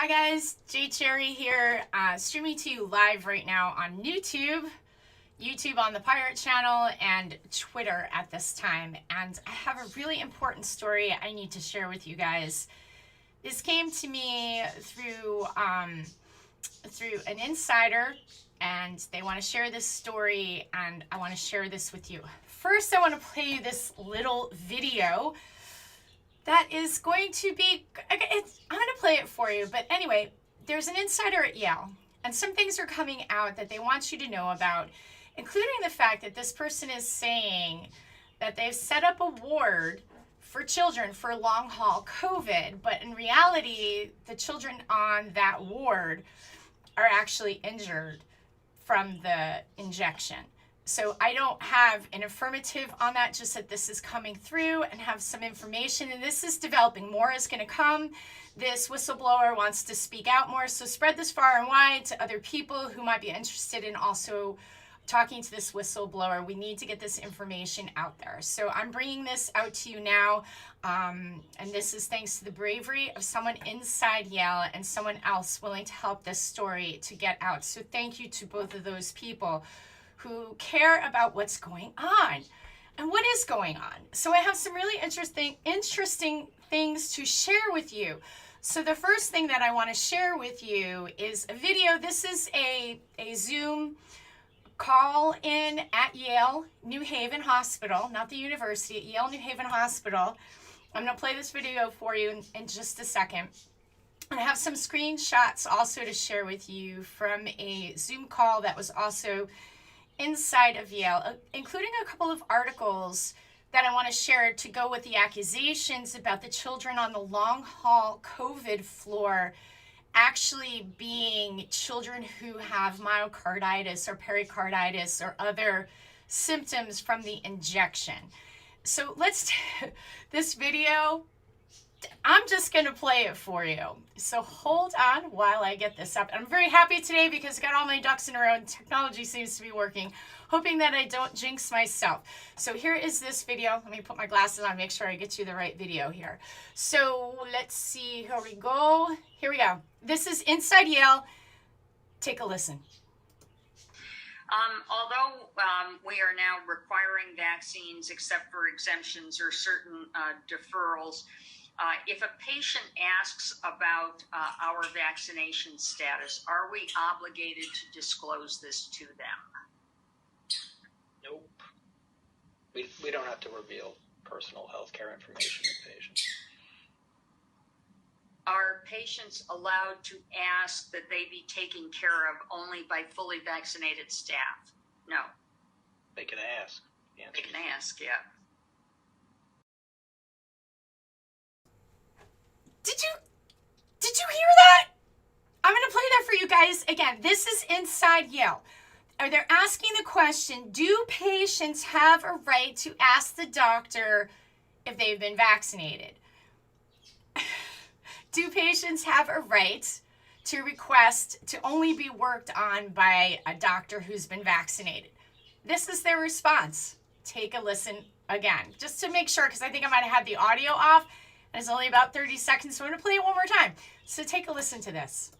Hi guys, Jay Cherry here, streaming to you live right now on YouTube on the Pirate Channel, and Twitter at this time. And I have a really important story I need to share with you guys. This came to me through an insider, and they want to share this story, and I want to share this with you. First, I want to play you this little video that is going to be, I'm going to play it for you, but anyway, there's an insider at Yale, and some things are coming out that they want you to know about, including the fact that this person is saying that they've set up a ward for children for long haul COVID, but in reality, the children on that ward are actually injured from the injection. So I don't have an affirmative on that, just that this is coming through and have some information, and this is developing. More is going to come. This whistleblower wants to speak out more, so spread this far and wide to other people who might be interested in also talking to this whistleblower. We need to get this information out there. So I'm bringing this out to you now, and this is thanks to the bravery of someone inside Yale and someone else willing to help this story to get out. So thank you to both of those people who care about what's going on and what is going on. So I have some really interesting things to share with you. So the first thing that I want to share with you is a video. This is a Zoom call in at Yale New Haven Hospital, not the university, at Yale New Haven Hospital. I'm going to play this video for you in just a second. And I have some screenshots also to share with you from a Zoom call that was also inside of Yale, including a couple of articles that I want to share to go with the accusations about the children on the long haul COVID floor actually being children who have myocarditis or pericarditis or other symptoms from the injection. So this video, I'm just going to play it for you. So hold on while I get this up. I'm very happy today because I got all my ducks in a row and technology seems to be working, hoping that I don't jinx myself. So here is this video. Let me put my glasses on, make sure I get you the right video here. So let's see, here we go. Here we go. This is Inside Yale. Take a listen. Although we are now requiring vaccines except for exemptions or certain deferrals, if a patient asks about our vaccination status, are we obligated to disclose this to them? Nope. We don't have to reveal personal health care information to patients. Are patients allowed to ask that they be taken care of only by fully vaccinated staff? No. They can ask. They can ask, yeah. Did you hear that? I'm going to play that for you guys again. This is Inside Yale. They're asking the question, do patients have a right to ask the doctor if they've been vaccinated? Do patients have a right to request to only be worked on by a doctor who's been vaccinated? This is their response. Take a listen again, just to make sure, because I think I might have had the audio off. And it's only about 30 seconds, so I'm going to play it one more time. So take a listen to this.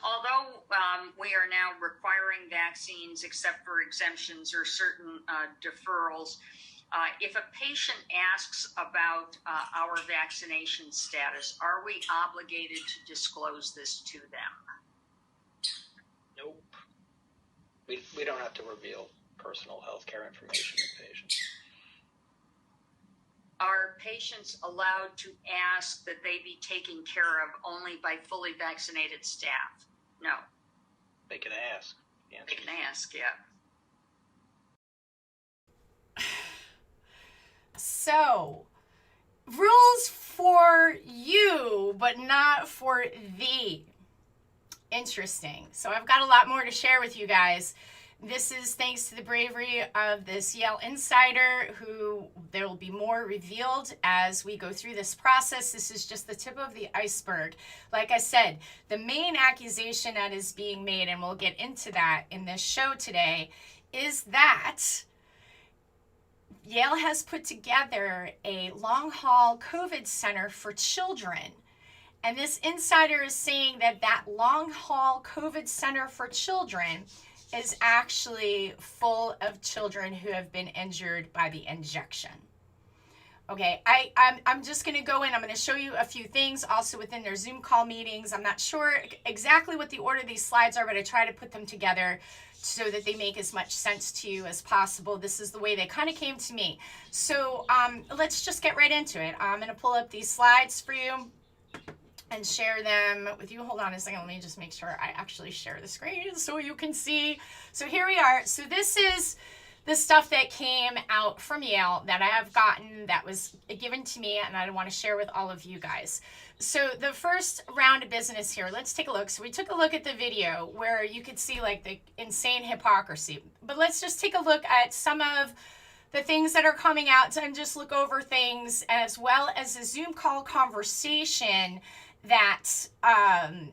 Although we are now requiring vaccines except for exemptions or certain deferrals, if a patient asks about our vaccination status, are we obligated to disclose this to them? Nope. We don't have to reveal personal health care information to patients. Are patients allowed to ask that they be taken care of only by fully vaccinated staff? No. They can ask. They can ask, yeah. So, rules for you, but not for thee. Interesting. So I've got a lot more to share with you guys. This is thanks to the bravery of this Yale insider, who there will be more revealed as we go through this process. This is just the tip of the iceberg. Like I said, the main accusation that is being made, and we'll get into that in this show today, is that Yale has put together a long-haul COVID center for children. And this insider is saying that that long haul COVID center for children is actually full of children who have been injured by the injection. Okay, I'm just going to go in. I'm going to show you a few things also within their Zoom call meetings. I'm not sure exactly what the order of these slides are, but I try to put them together so that they make as much sense to you as possible. This is the way they kind of came to me. So let's just get right into it. I'm going to pull up these slides for you and share them with you. Hold on a second. Let me just make sure I actually share the screen so you can see. So here we are. So this is the stuff that came out from Yale that I have gotten, that was given to me, and I want to share with all of you guys. So the first round of business here, let's take a look. So we took a look at the video where you could see like the insane hypocrisy. But let's just take a look at some of the things that are coming out and just look over things, as well as a Zoom call conversation that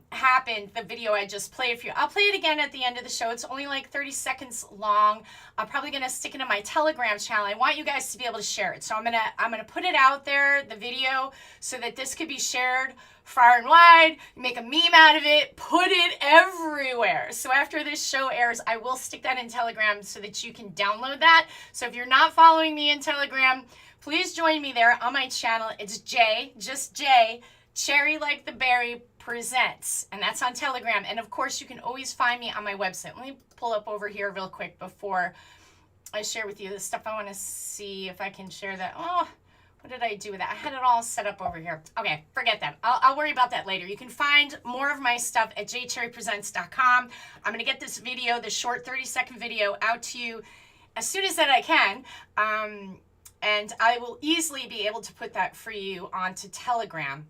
happened, the video I just played for you. I'll play it again at the end of the show. It's only like 30 seconds long. I'm probably gonna stick it in my Telegram channel. I want you guys to be able to share it. So I'm gonna put it out there, the video, so that this could be shared far and wide, make a meme out of it, put it everywhere. So after this show airs, I will stick that in Telegram so that you can download that. So if you're not following me in Telegram, please join me there on my channel. It's J, just J, Cherry Like the Berry Presents, and that's on Telegram. And of course, you can always find me on my website. Let me pull up over here real quick before I share with you the stuff. I want to see if I can share that. Oh, what did I do with that? I had it all set up over here. Okay, forget that. I'll worry about that later. You can find more of my stuff at jcherrypresents.com. I'm going to get this video, the short 30-second video, out to you as soon as that I can. And I will easily be able to put that for you onto Telegram.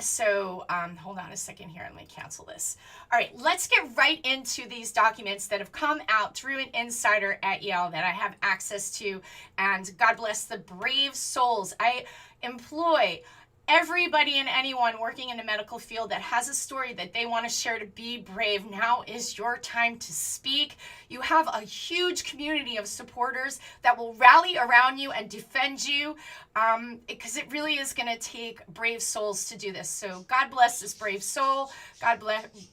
So hold on a second here, let me cancel this. All right, let's get right into these documents that have come out through an insider at Yale that I have access to, and God bless the brave souls. I employ everybody and anyone working in the medical field that has a story that they want to share to be brave. Now is your time to speak. You have a huge community of supporters that will rally around you and defend you, because it really is going to take brave souls to do this. So God bless this brave soul. God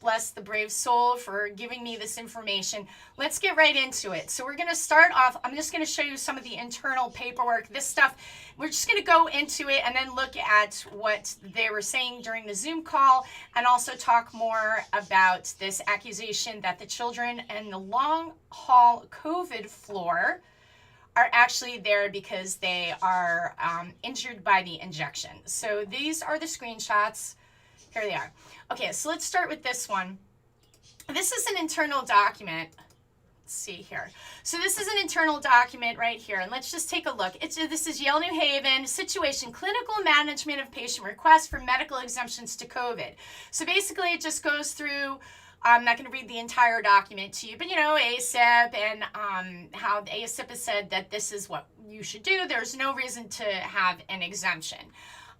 bless the brave soul for giving me this information. Let's get right into it. So we're going to start off. I'm just going to show you some of the internal paperwork. This stuff, we're just going to go into it and then look at what they were saying during the Zoom call, and also talk more about this accusation that the children in the long haul COVID floor are actually there because they are injured by the injection. So these are the screenshots. Here they are. Okay, so let's start with this one. This is an internal document. Let's see here. So this is an internal document right here, and let's just take a look. This is Yale New Haven situation, clinical management of patient requests for medical exemptions to COVID. So basically it just goes through, I'm not going to read the entire document to you, but you know, ASIP and how the ASIP has said that this is what you should do. There's no reason to have an exemption.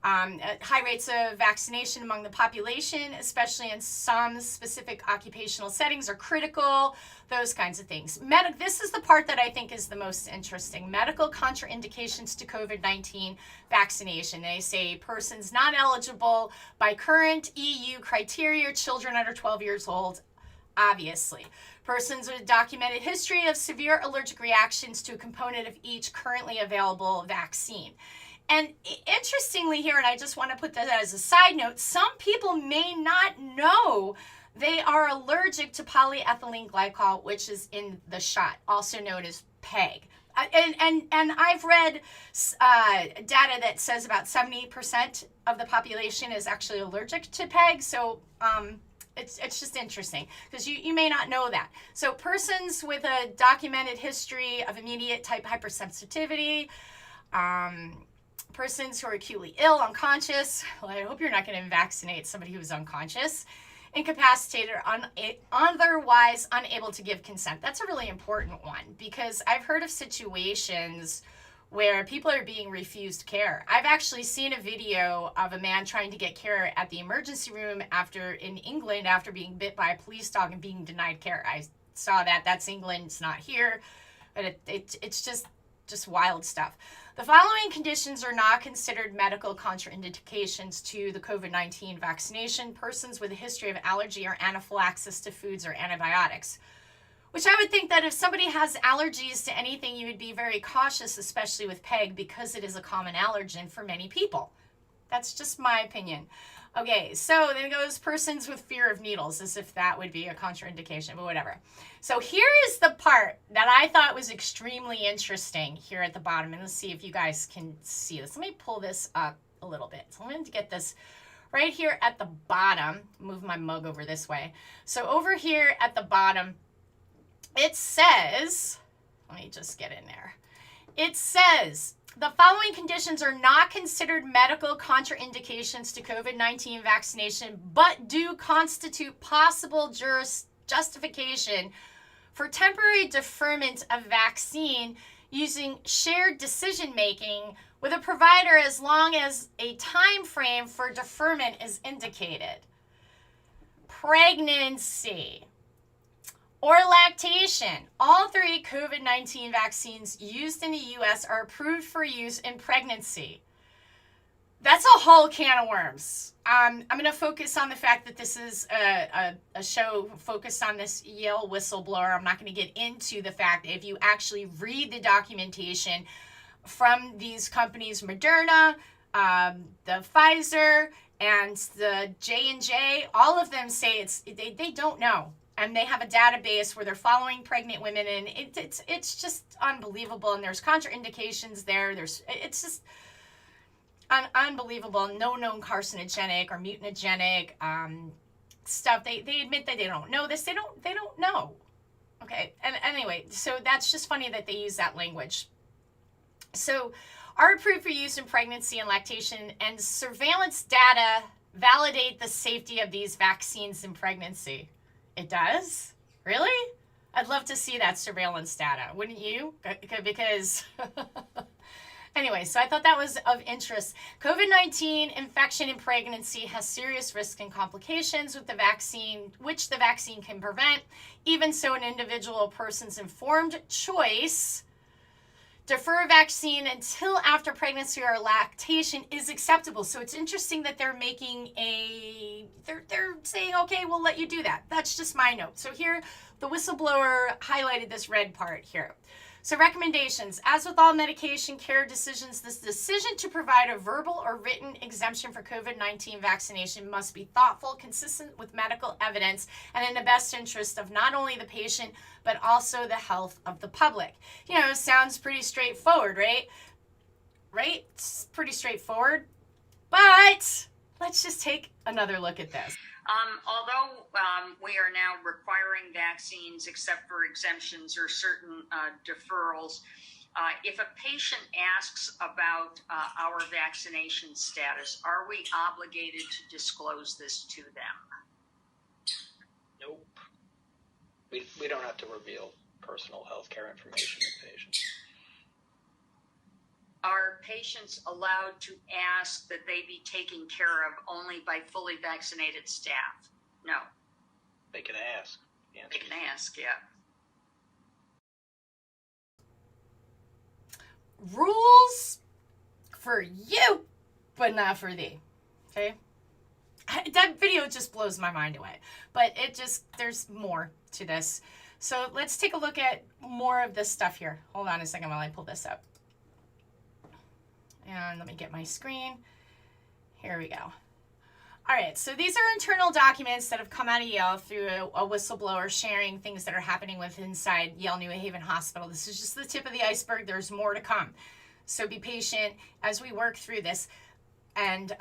High rates of vaccination among the population, especially in some specific occupational settings, are critical, those kinds of things. This is the part that I think is the most interesting. Medical contraindications to COVID-19 vaccination. They say persons not eligible by current EU criteria, children under 12 years old, obviously. Persons with a documented history of severe allergic reactions to a component of each currently available vaccine. And interestingly here, and I just want to put that as a side note, some people may not know they are allergic to polyethylene glycol, which is in the shot, also known as PEG. And I've read data that says about 70% of the population is actually allergic to PEG. So it's just interesting because you may not know that. So persons with a documented history of immediate type hypersensitivity, persons who are acutely ill, unconscious. Well, I hope you're not going to vaccinate somebody who's unconscious, incapacitated, or otherwise unable to give consent. That's a really important one because I've heard of situations where people are being refused care. I've actually seen a video of a man trying to get care at the emergency room in England after being bit by a police dog and being denied care. I saw that. That's England. It's not here. But it's just just wild stuff. The following conditions are not considered medical contraindications to the COVID-19 vaccination: persons with a history of allergy or anaphylaxis to foods or antibiotics. Which I would think that if somebody has allergies to anything, you would be very cautious, especially with PEG, because it is a common allergen for many people. That's just my opinion. Okay, so then it goes persons with fear of needles, as if that would be a contraindication, but whatever. So here is the part that I thought was extremely interesting here at the bottom, and let's see if you guys can see this. Let me pull this up a little bit. So I'm going to get this right here at the bottom. Move my mug over this way. So over here at the bottom, it says, let me just get in there. It says, the following conditions are not considered medical contraindications to COVID-19 vaccination, but do constitute possible justification for temporary deferment of vaccine using shared decision-making with a provider as long as a time frame for deferment is indicated. Pregnancy or lactation. All 3 COVID-19 vaccines used in the U.S. are approved for use in pregnancy. That's a whole can of worms. I'm going to focus on the fact that this is a show focused on this Yale whistleblower. I'm not going to get into the fact if you actually read the documentation from these companies, Moderna, the Pfizer, and the J&J, all of them say they don't know. And they have a database where they're following pregnant women, and it's just unbelievable. And there's contraindications there. It's just unbelievable. No known carcinogenic or mutagenic stuff. They admit that they don't know this. They don't know. Okay. And anyway, so that's just funny that they use that language. So, are approved for use in pregnancy and lactation, and surveillance data validate the safety of these vaccines in pregnancy. It does? Really? I'd love to see that surveillance data, wouldn't you? Because, anyway, so I thought that was of interest. COVID-19 infection in pregnancy has serious risks and complications with the vaccine, which the vaccine can prevent. Even so, an individual person's informed choice defer vaccine until after pregnancy or lactation is acceptable. So it's interesting that they're making they're saying, okay, we'll let you do that. That's just my note. So here, the whistleblower highlighted this red part here. So recommendations. As with all medication care decisions, this decision to provide a verbal or written exemption for COVID-19 vaccination must be thoughtful, consistent with medical evidence, and in the best interest of not only the patient, but also the health of the public. You know, sounds pretty straightforward, right? Right? It's pretty straightforward. But let's just take another look at this. Although we are now requiring vaccines except for exemptions or certain deferrals, if a patient asks about our vaccination status, are we obligated to disclose this to them? Nope. We don't have to reveal personal health care information to patients. Are patients allowed to ask that they be taken care of only by fully vaccinated staff? No. They can ask. They can ask, yeah. Rules for you, but not for thee. Okay? That video just blows my mind away. But there's more to this. So let's take a look at more of this stuff here. Hold on a second while I pull this up. And let me get my screen. Here we go. All right, so these are internal documents that have come out of Yale through a whistleblower sharing things that are happening with inside Yale New Haven Hospital. This is just the tip of the iceberg. There's more to come. So be patient as we work through this and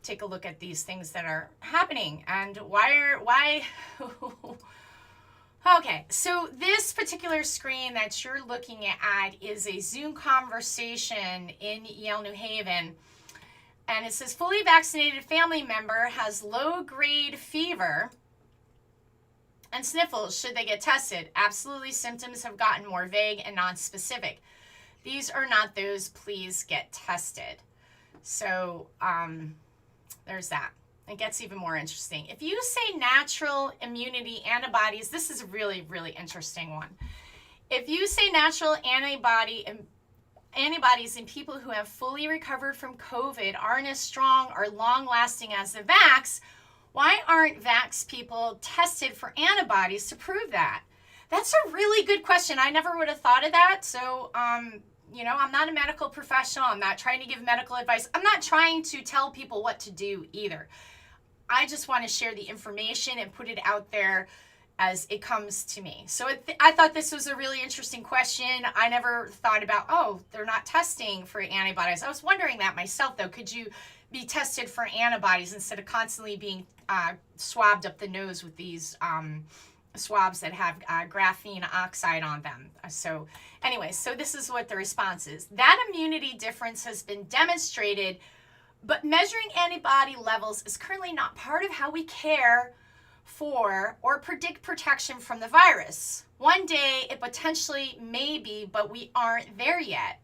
take a look at these things that are happening and why. Okay, so this particular screen that you're looking at is a Zoom conversation in Yale New Haven. And it says, fully vaccinated family member has low-grade fever and sniffles. Should they get tested? Absolutely, symptoms have gotten more vague and non-specific. These are not those. Please get tested. So there's that. It gets even more interesting. If you say natural immunity antibodies, this is a really, really interesting one. If you say natural antibody antibodies in people who have fully recovered from COVID aren't as strong or long-lasting as the vax, why aren't vax people tested for antibodies to prove that? That's a really good question. I never would have thought of that. So, you know, I'm not a medical professional. I'm not trying to give medical advice. I'm not trying to tell people what to do either. I just want to share the information and put it out there as it comes to me. So I thought this was a really interesting question. I never thought about, oh, they're not testing for antibodies. I was wondering that myself, though. Could you be tested for antibodies instead of constantly being swabbed up the nose with these swabs that have graphene oxide on them? So anyway, so this is what the response is. That immunity difference has been demonstrated, but measuring antibody levels is currently not part of how we care for or predict protection from the virus. One day it potentially may be, but we aren't there yet.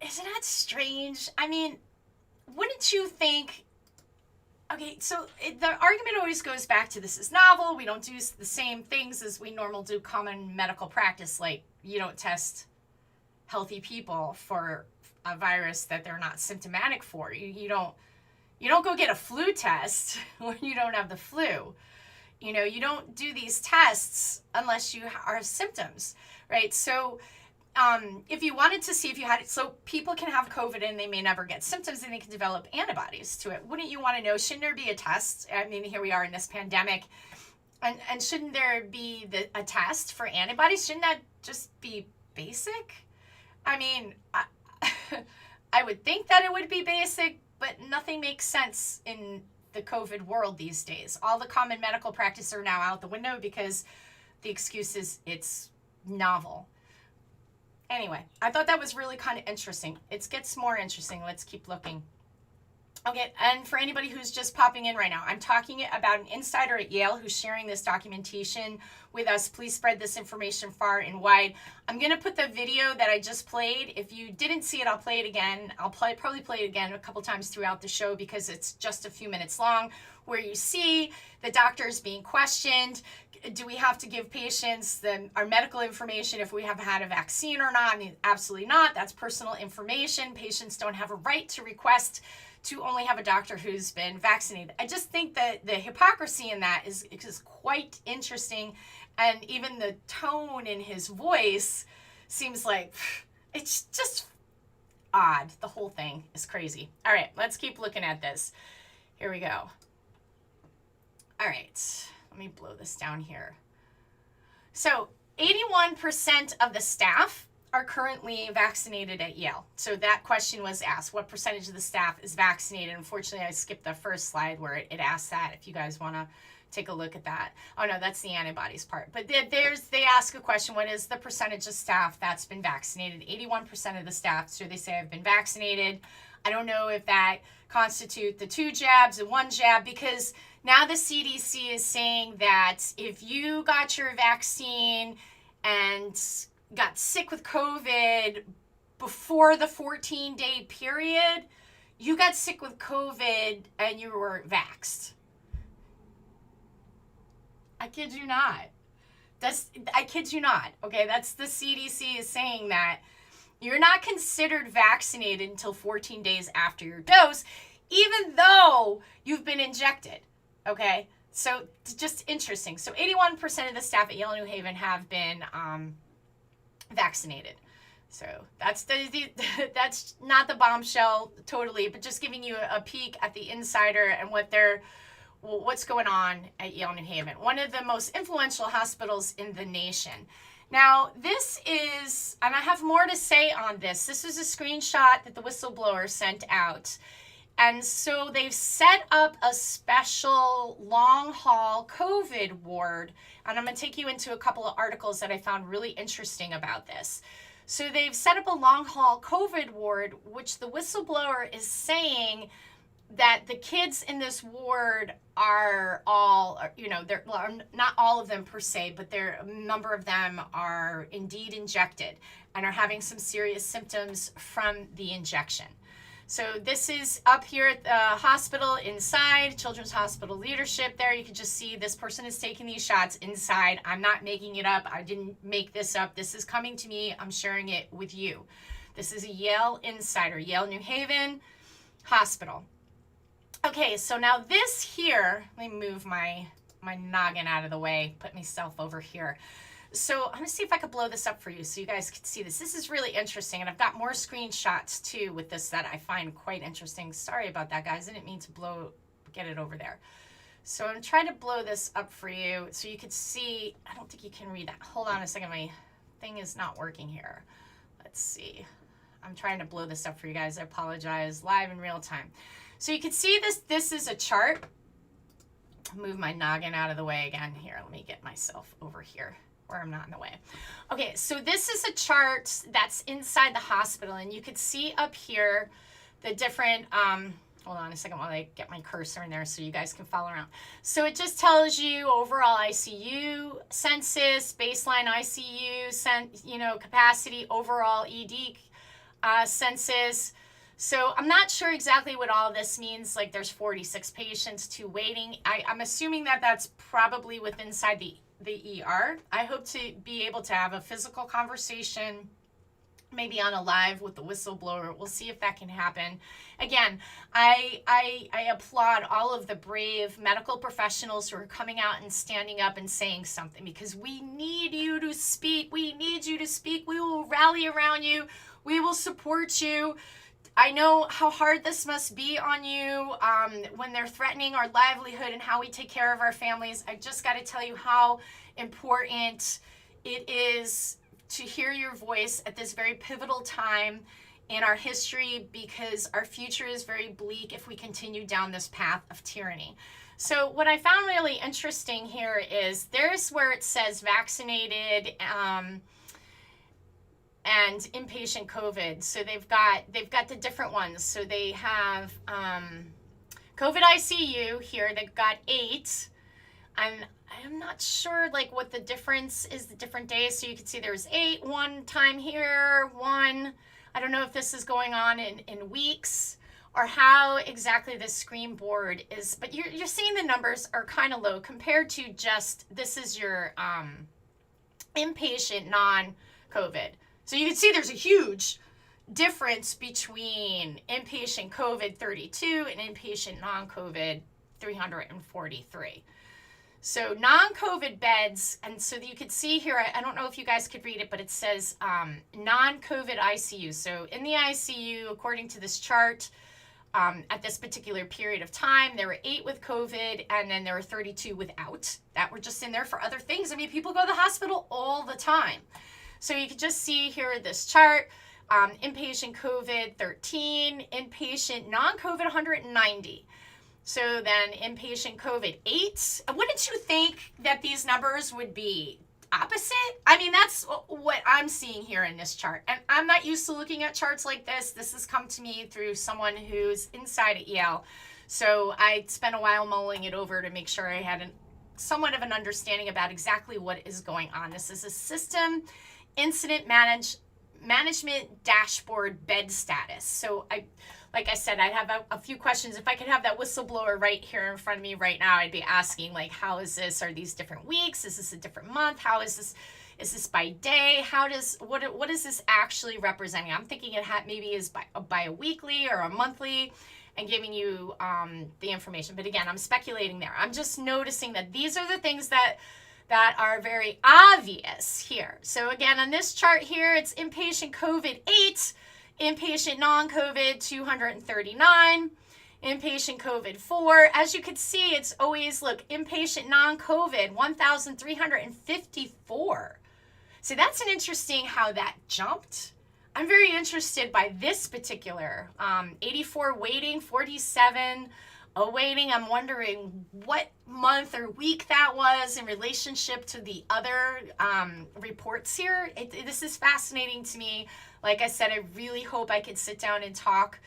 Isn't that strange? I mean, wouldn't you think, okay, so the argument always goes back to this is novel. We don't do the same things as we normally do common medical practice. Like, you don't test healthy people for a virus that they're not symptomatic for. You don't go get a flu test when you don't have the flu. You know, you don't do these tests unless you have symptoms, right? So if you wanted to see if you had it, so people can have COVID and they may never get symptoms and they can develop antibodies to it. Wouldn't you want to know, shouldn't there be a test? I mean, here we are in this pandemic. And shouldn't there be a test for antibodies? Shouldn't that just be basic? I mean, I would think that it would be basic, but nothing makes sense in the COVID world these days. All the common medical practice are now out the window because the excuse is it's novel. Anyway, I thought that was really kind of interesting. It gets more interesting. Let's keep looking. Okay, and for anybody who's just popping in right now, I'm talking about an insider at Yale who's sharing this documentation with us. Please spread this information far and wide. I'm going to put the video that I just played. If you didn't see it, I'll play it again. I'll probably play it again a couple times throughout the show because it's just a few minutes long, where you see the doctors being questioned. Do we have to give patients our medical information if we have had a vaccine or not? I mean, absolutely not. That's personal information. Patients don't have a right to request to only have a doctor who's been vaccinated. I just think that the hypocrisy in that is quite interesting. And even the tone in his voice seems like it's just odd. The whole thing is crazy. All right, let's keep looking at this. Here we go. All right, let me blow this down here. So 81% of the staff are currently vaccinated at Yale. So that question was asked, what percentage of the staff is vaccinated? Unfortunately, I skipped the first slide where it asked that, if you guys want to take a look at that. Oh no, that's the antibodies part. But they ask a question, what is the percentage of staff that's been vaccinated? 81% of the staff, so they say have been vaccinated. I don't know if that constitute the 2 jabs and 1 jab, because now the CDC is saying that if you got your vaccine and got sick with COVID before the 14-day period, you got sick with COVID and you were vaxxed. I kid you not. I kid you not. Okay, that's the CDC is saying that you're not considered vaccinated until 14 days after your dose, even though you've been injected. Okay, so just interesting. So 81% of the staff at Yale New Haven have been vaccinated. So that's that's not the bombshell totally, but just giving you a peek at the insider and what's going on at Yale New Haven, one of the most influential hospitals in the nation. Now, this is, and I have more to say on this. This is a screenshot that the Whistleblower sent out. And so they've set up a special long-haul COVID ward. And I'm going to take you into a couple of articles that I found really interesting about this. So they've set up a long-haul COVID ward, which the Whistleblower is saying that the kids in this ward are all, they're not all of them per se, but a number of them are indeed injected and are having some serious symptoms from the injection. So this is up here at the hospital inside, Children's Hospital leadership there. You can just see this person is taking these shots inside. I'm not making it up. I didn't make this up. This is coming to me. I'm sharing it with you. This is a Yale insider, Yale New Haven Hospital. Okay, so now this here, let me move my noggin out of the way, put myself over here. So I'm gonna see if I could blow this up for you so you guys can see this. This is really interesting, and I've got more screenshots too with this that I find quite interesting. Sorry about that, guys. I didn't mean to get it over there. So I'm trying to blow this up for you so you could see. I don't think you can read that. Hold on a second, my thing is not working here. Let's see. I'm trying to blow this up for you guys. I apologize. Live in real time. So you can see this. This is a chart. Move my noggin out of the way again. Here, let me get myself over here where I'm not in the way. Okay, so this is a chart that's inside the hospital, and you could see up here the different, hold on a second while I get my cursor in there so you guys can follow around. So it just tells you overall ICU census, baseline ICU, capacity, overall ED census. So I'm not sure exactly what all this means. Like there's 46 patients, 2 waiting. I'm assuming that that's probably within inside the ER. I hope to be able to have a physical conversation, maybe on a live with the whistleblower. We'll see if that can happen. Again, I applaud all of the brave medical professionals who are coming out and standing up and saying something, because we need you to speak. We need you to speak. We will rally around you. We will support you. I know how hard this must be on you when they're threatening our livelihood and how we take care of our families. I just got to tell you how important it is to hear your voice at this very pivotal time in our history, because our future is very bleak if we continue down this path of tyranny. So what I found really interesting here is there's where it says vaccinated and inpatient COVID. So they've got the different ones. So they have COVID ICU here. They've got 8. I'm not sure like what the difference is the different days. So you can see there's 8 one time here, 1. I don't know if this is going on in weeks or how exactly this screen board is, but you're seeing the numbers are kind of low compared to just this is your inpatient non-COVID. So you can see there's a huge difference between inpatient COVID 32 and inpatient non-COVID 343. So non-COVID beds, and so you could see here, I don't know if you guys could read it, but it says non-COVID ICU. So in the ICU, according to this chart, at this particular period of time, there were 8 with COVID, and then there were 32 without, that were just in there for other things. I mean, people go to the hospital all the time. So you can just see here this chart, inpatient COVID 13, inpatient non-COVID 190. So then inpatient COVID 8. Wouldn't you think that these numbers would be opposite? I mean, that's what I'm seeing here in this chart. And I'm not used to looking at charts like this. This has come to me through someone who's inside at Yale. So I spent a while mulling it over to make sure I had somewhat of an understanding about exactly what is going on. This is a system incident management dashboard bed status. So like I said, I have a few questions. If I could have that whistleblower right here in front of me right now, I'd be asking like, how is this? Are these different weeks? Is this a different month? How is this? Is this by day? What is this actually representing? I'm thinking it maybe is by a weekly or a monthly, and giving you the information. But again, I'm speculating there. I'm just noticing that these are the things that are very obvious here. So again, on this chart here, it's inpatient COVID 8, inpatient non-COVID 239, inpatient COVID 4. As you can see, it's always, look, inpatient non-COVID 1,354. So that's an interesting how that jumped. I'm very interested by this particular 84 waiting, 47 awaiting. I'm wondering what month or week that was in relationship to the other reports here. This is fascinating to me. Like I said, I really hope I could sit down and talk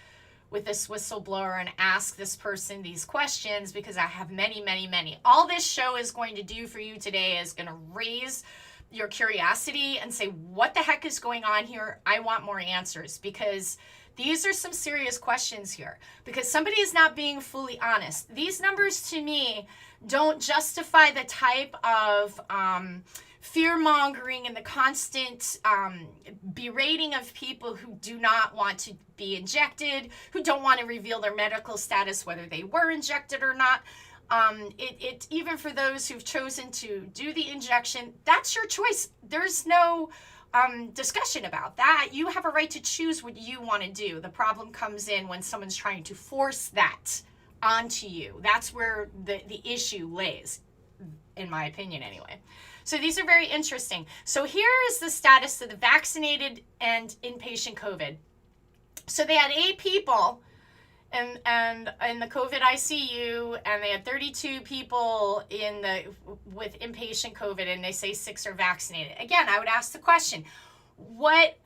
with this whistleblower and ask this person these questions, because I have many, many, many. All this show is going to do for you today is going to raise your curiosity and say, what the heck is going on here? I want more answers, because these are some serious questions here, because somebody is not being fully honest. These numbers to me don't justify the type of fear-mongering and the constant berating of people who do not want to be injected, who don't want to reveal their medical status, whether they were injected or not. It even for those who've chosen to do the injection, that's your choice. There's no discussion about that. You have a right to choose what you want to do. The problem comes in when someone's trying to force that onto you. That's where the issue lays, in my opinion anyway. So these are very interesting. So here is the status of the vaccinated and inpatient COVID. So they had 8 people and in the COVID ICU, and they had 32 people with inpatient COVID, and they say 6 are vaccinated. Again, I would ask the question, what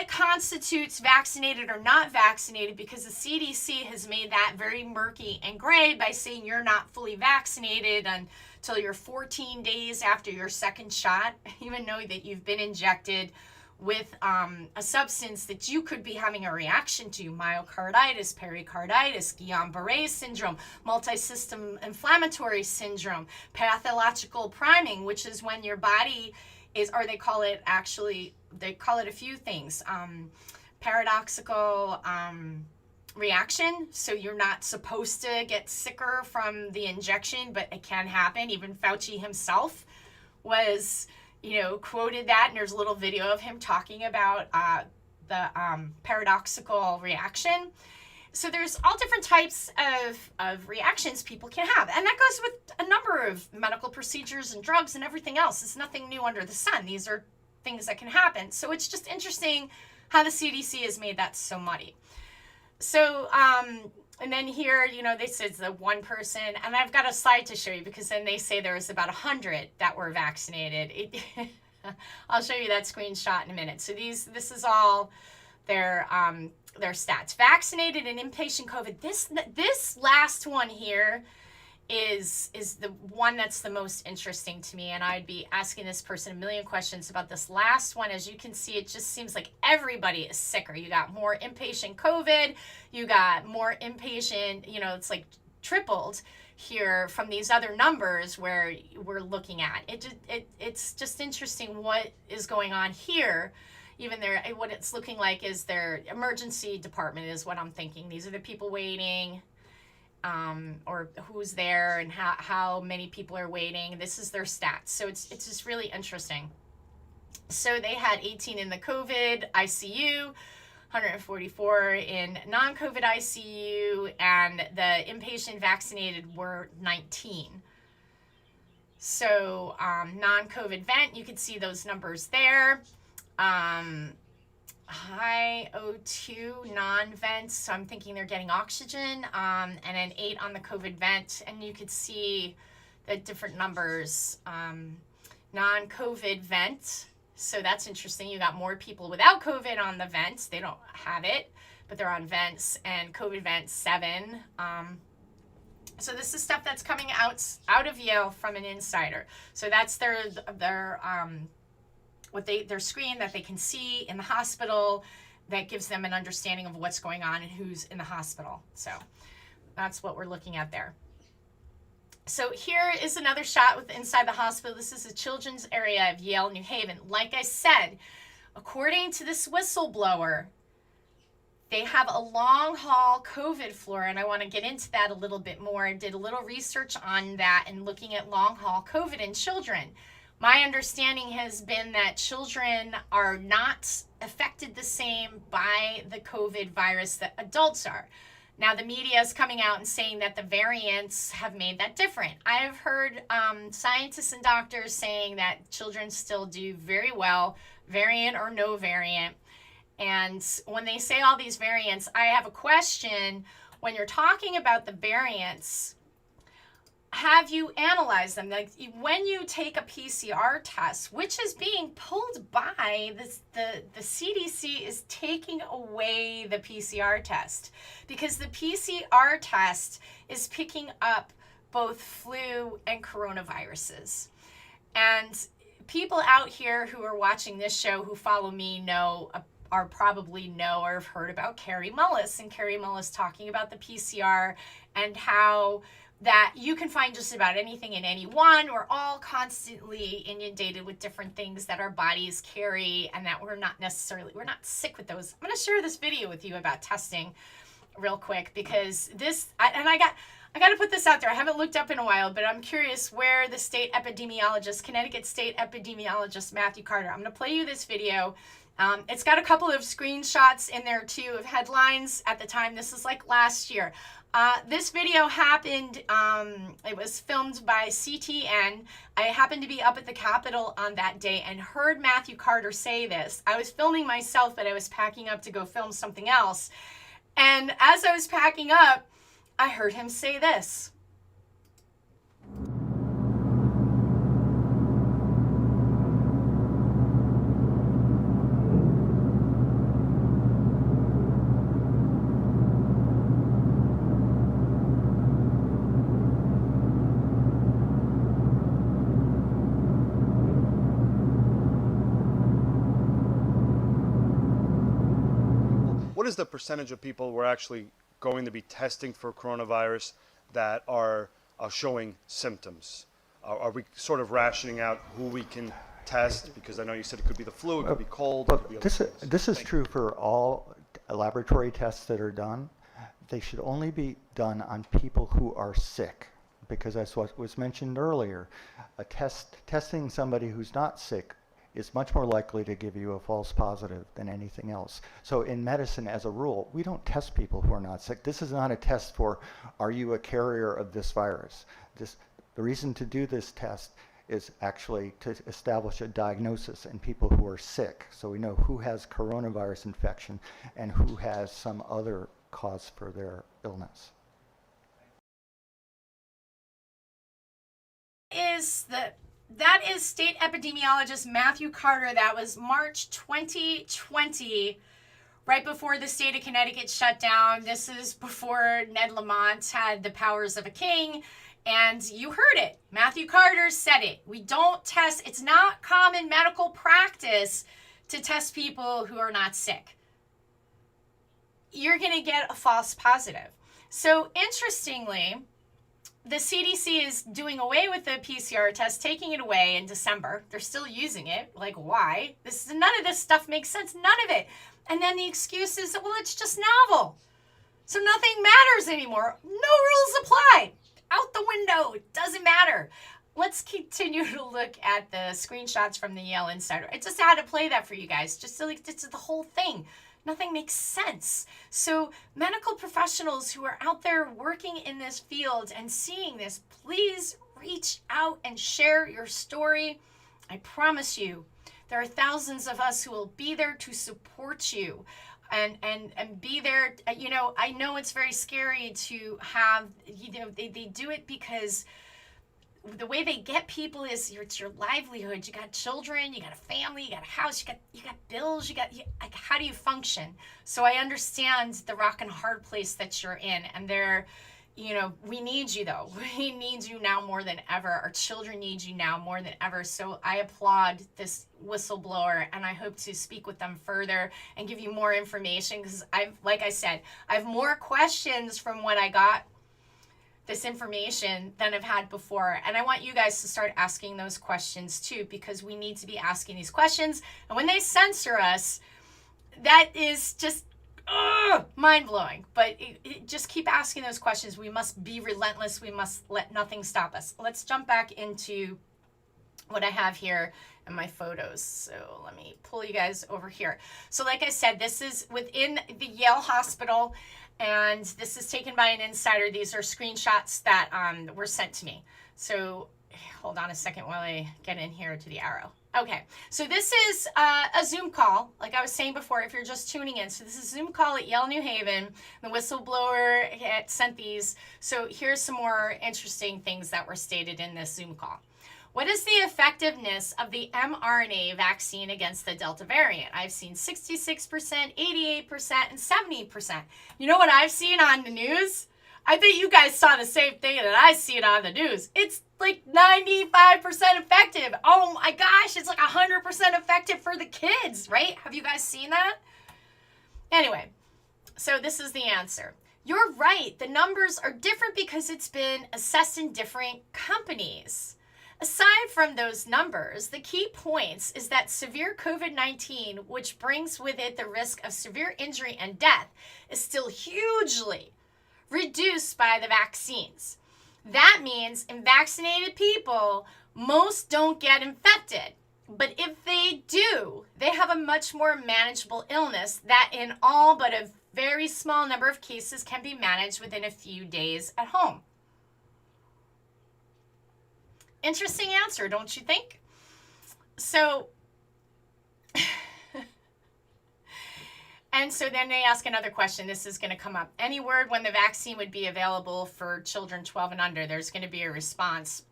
constitutes vaccinated or not vaccinated? Because the CDC has made that very murky and gray by saying you're not fully vaccinated until you're 14 days after your second shot, even though that you've been injected with a substance that you could be having a reaction to: myocarditis, pericarditis, Guillain-Barré syndrome, multi-system inflammatory syndrome, pathological priming, which is when your body is, or they call it a few things, paradoxical reaction. So you're not supposed to get sicker from the injection, but it can happen. Even Fauci himself was, quoted that, and there's a little video of him talking about the paradoxical reaction. So there's all different types of reactions people can have, and that goes with a number of medical procedures and drugs and everything else. It's nothing new under the sun. These are things that can happen. So it's just interesting how the CDC has made that so muddy. So and then here, they said the one person, and I've got a slide to show you, because then they say there was about 100 that were vaccinated. I'll show you that screenshot in a minute. So this is all their stats. Vaccinated and inpatient COVID. This last one here is the one that's the most interesting to me, and I'd be asking this person a million questions about this last one. As you can see, it just seems like everybody is sicker. You got more inpatient COVID, you got more inpatient, it's like tripled here from these other numbers where we're looking at. It's just interesting what is going on here. Even what it's looking like is their emergency department is what I'm thinking. These are the people waiting, or who's there and how many people are waiting. This is their stats. So it's just really interesting. So they had 18 in the COVID ICU, 144 in non-COVID ICU, and the inpatient vaccinated were 19. So non-COVID vent, you could see those numbers there. High O2 non-vents, so I'm thinking they're getting oxygen, and then 8 on the COVID vent, and you could see the different numbers. Non-COVID vent, so that's interesting. You got more people without COVID on the vents. They don't have it, but they're on vents, and COVID vent 7. So this is stuff that's coming out of Yale from an insider. So that's their their screen that they can see in the hospital that gives them an understanding of what's going on and who's in the hospital. So that's what we're looking at there. So here is another shot with inside the hospital. This is the children's area of Yale, New Haven. Like I said, according to this whistleblower, they have a long haul COVID floor, and I want to get into that a little bit more. I did a little research on that and looking at long haul COVID in children. My understanding has been that children are not affected the same by the COVID virus that adults are. Now, the media is coming out and saying that the variants have made that different. I have heard scientists and doctors saying that children still do very well, variant or no variant. And when they say all these variants, I have a question. When you're talking about the variants, have you analyzed them? Like when you take a PCR test, which is being pulled by the CDC is taking away the PCR test, because the PCR test is picking up both flu and coronaviruses. And people out here who are watching this show who follow me or have heard about Carrie Mullis, and Carrie Mullis talking about the PCR and how that you can find just about anything in anyone. We're all constantly inundated with different things that our bodies carry, and that we're not sick with those. I'm going to share this video with you about testing real quick, because I got to put this out there. I haven't looked up in a while, but I'm curious where the Connecticut state epidemiologist Matthew Carter. I'm going to play you this video. It's got a couple of screenshots in there too of headlines at the time. This is like last year. This video happened, it was filmed by CTN. I happened to be up at the Capitol on that day and heard Matthew Carter say this. I was filming myself, but I was packing up to go film something else. And as I was packing up, I heard him say this. What is the percentage of people we're actually going to be testing for coronavirus that are showing symptoms? Are we sort of rationing out who we can test? Because I know you said it could be the flu, it could be cold. Well, it could be this is true for all laboratory tests that are done. They should only be done on people who are sick, because that's what was mentioned earlier. Testing somebody who's not sick is much more likely to give you a false positive than anything else. So in medicine, as a rule, we don't test people who are not sick. This is not a test for, are you a carrier of this virus? The reason to do this test is actually to establish a diagnosis in people who are sick. So we know who has coronavirus infection and who has some other cause for their illness. That is state epidemiologist Matthew Carter. That was March 2020, right before the state of Connecticut shut down. This is before Ned Lamont had the powers of a king. And you heard it. Matthew Carter said it. We don't test. It's not common medical practice to test people who are not sick. You're going to get a false positive. So interestingly, the CDC is doing away with the PCR test, taking it away in December. They're still using it. Like, why? None of this stuff makes sense. None of it. And then the excuse is, well, it's just novel, so nothing matters anymore. No rules apply. Out the window. It doesn't matter. Let's continue to look at the screenshots from the Yale Insider. I just had to play that for you guys, just so it's the whole thing. Nothing makes sense. So medical professionals who are out there working in this field and seeing this, please reach out and share your story. I promise you, there are thousands of us who will be there to support you and be there. You know, I know it's very scary to have, they do it because the way they get people is it's your livelihood. You got children, you got a family, you got a house, you got bills, like, how do you function? So I understand the rock and hard place that you're in, and we need you though. We need you now more than ever. Our children need you now more than ever. So I applaud this whistleblower, and I hope to speak with them further and give you more information, because like I said, I have more questions from when I got this information than I've had before. And I want you guys to start asking those questions too, because we need to be asking these questions. And when they censor us, that is just mind-blowing. But just keep asking those questions. We must be relentless. We must let nothing stop us. Let's jump back into what I have here in my photos. So let me pull you guys over here. So like I said, this is within the Yale Hospital, and this is taken by an insider. These are screenshots that were sent to me. So hold on a second while I get in here to the arrow. Okay, so this is a Zoom call, like I was saying before, if you're just tuning in. So this is a Zoom call at Yale, New Haven. The whistleblower had sent these. So here's some more interesting things that were stated in this Zoom call. What is the effectiveness of the mRNA vaccine against the Delta variant? I've seen 66%, 88%, and 70%. You know what I've seen on the news? I bet you guys saw the same thing that I see it on the news. It's like 95% effective. Oh my gosh, it's like 100% effective for the kids, right? Have you guys seen that? Anyway, so this is the answer. You're right. The numbers are different because it's been assessed in different companies. Aside from those numbers, the key points is that severe COVID-19, which brings with it the risk of severe injury and death, is still hugely reduced by the vaccines. That means in vaccinated people, most don't get infected. But if they do, they have a much more manageable illness that in all but a very small number of cases can be managed within a few days at home. Interesting answer, don't you think? So, and so then they ask another question. This is going to come up. Any word when the vaccine would be available for children 12 and under? There's going to be a response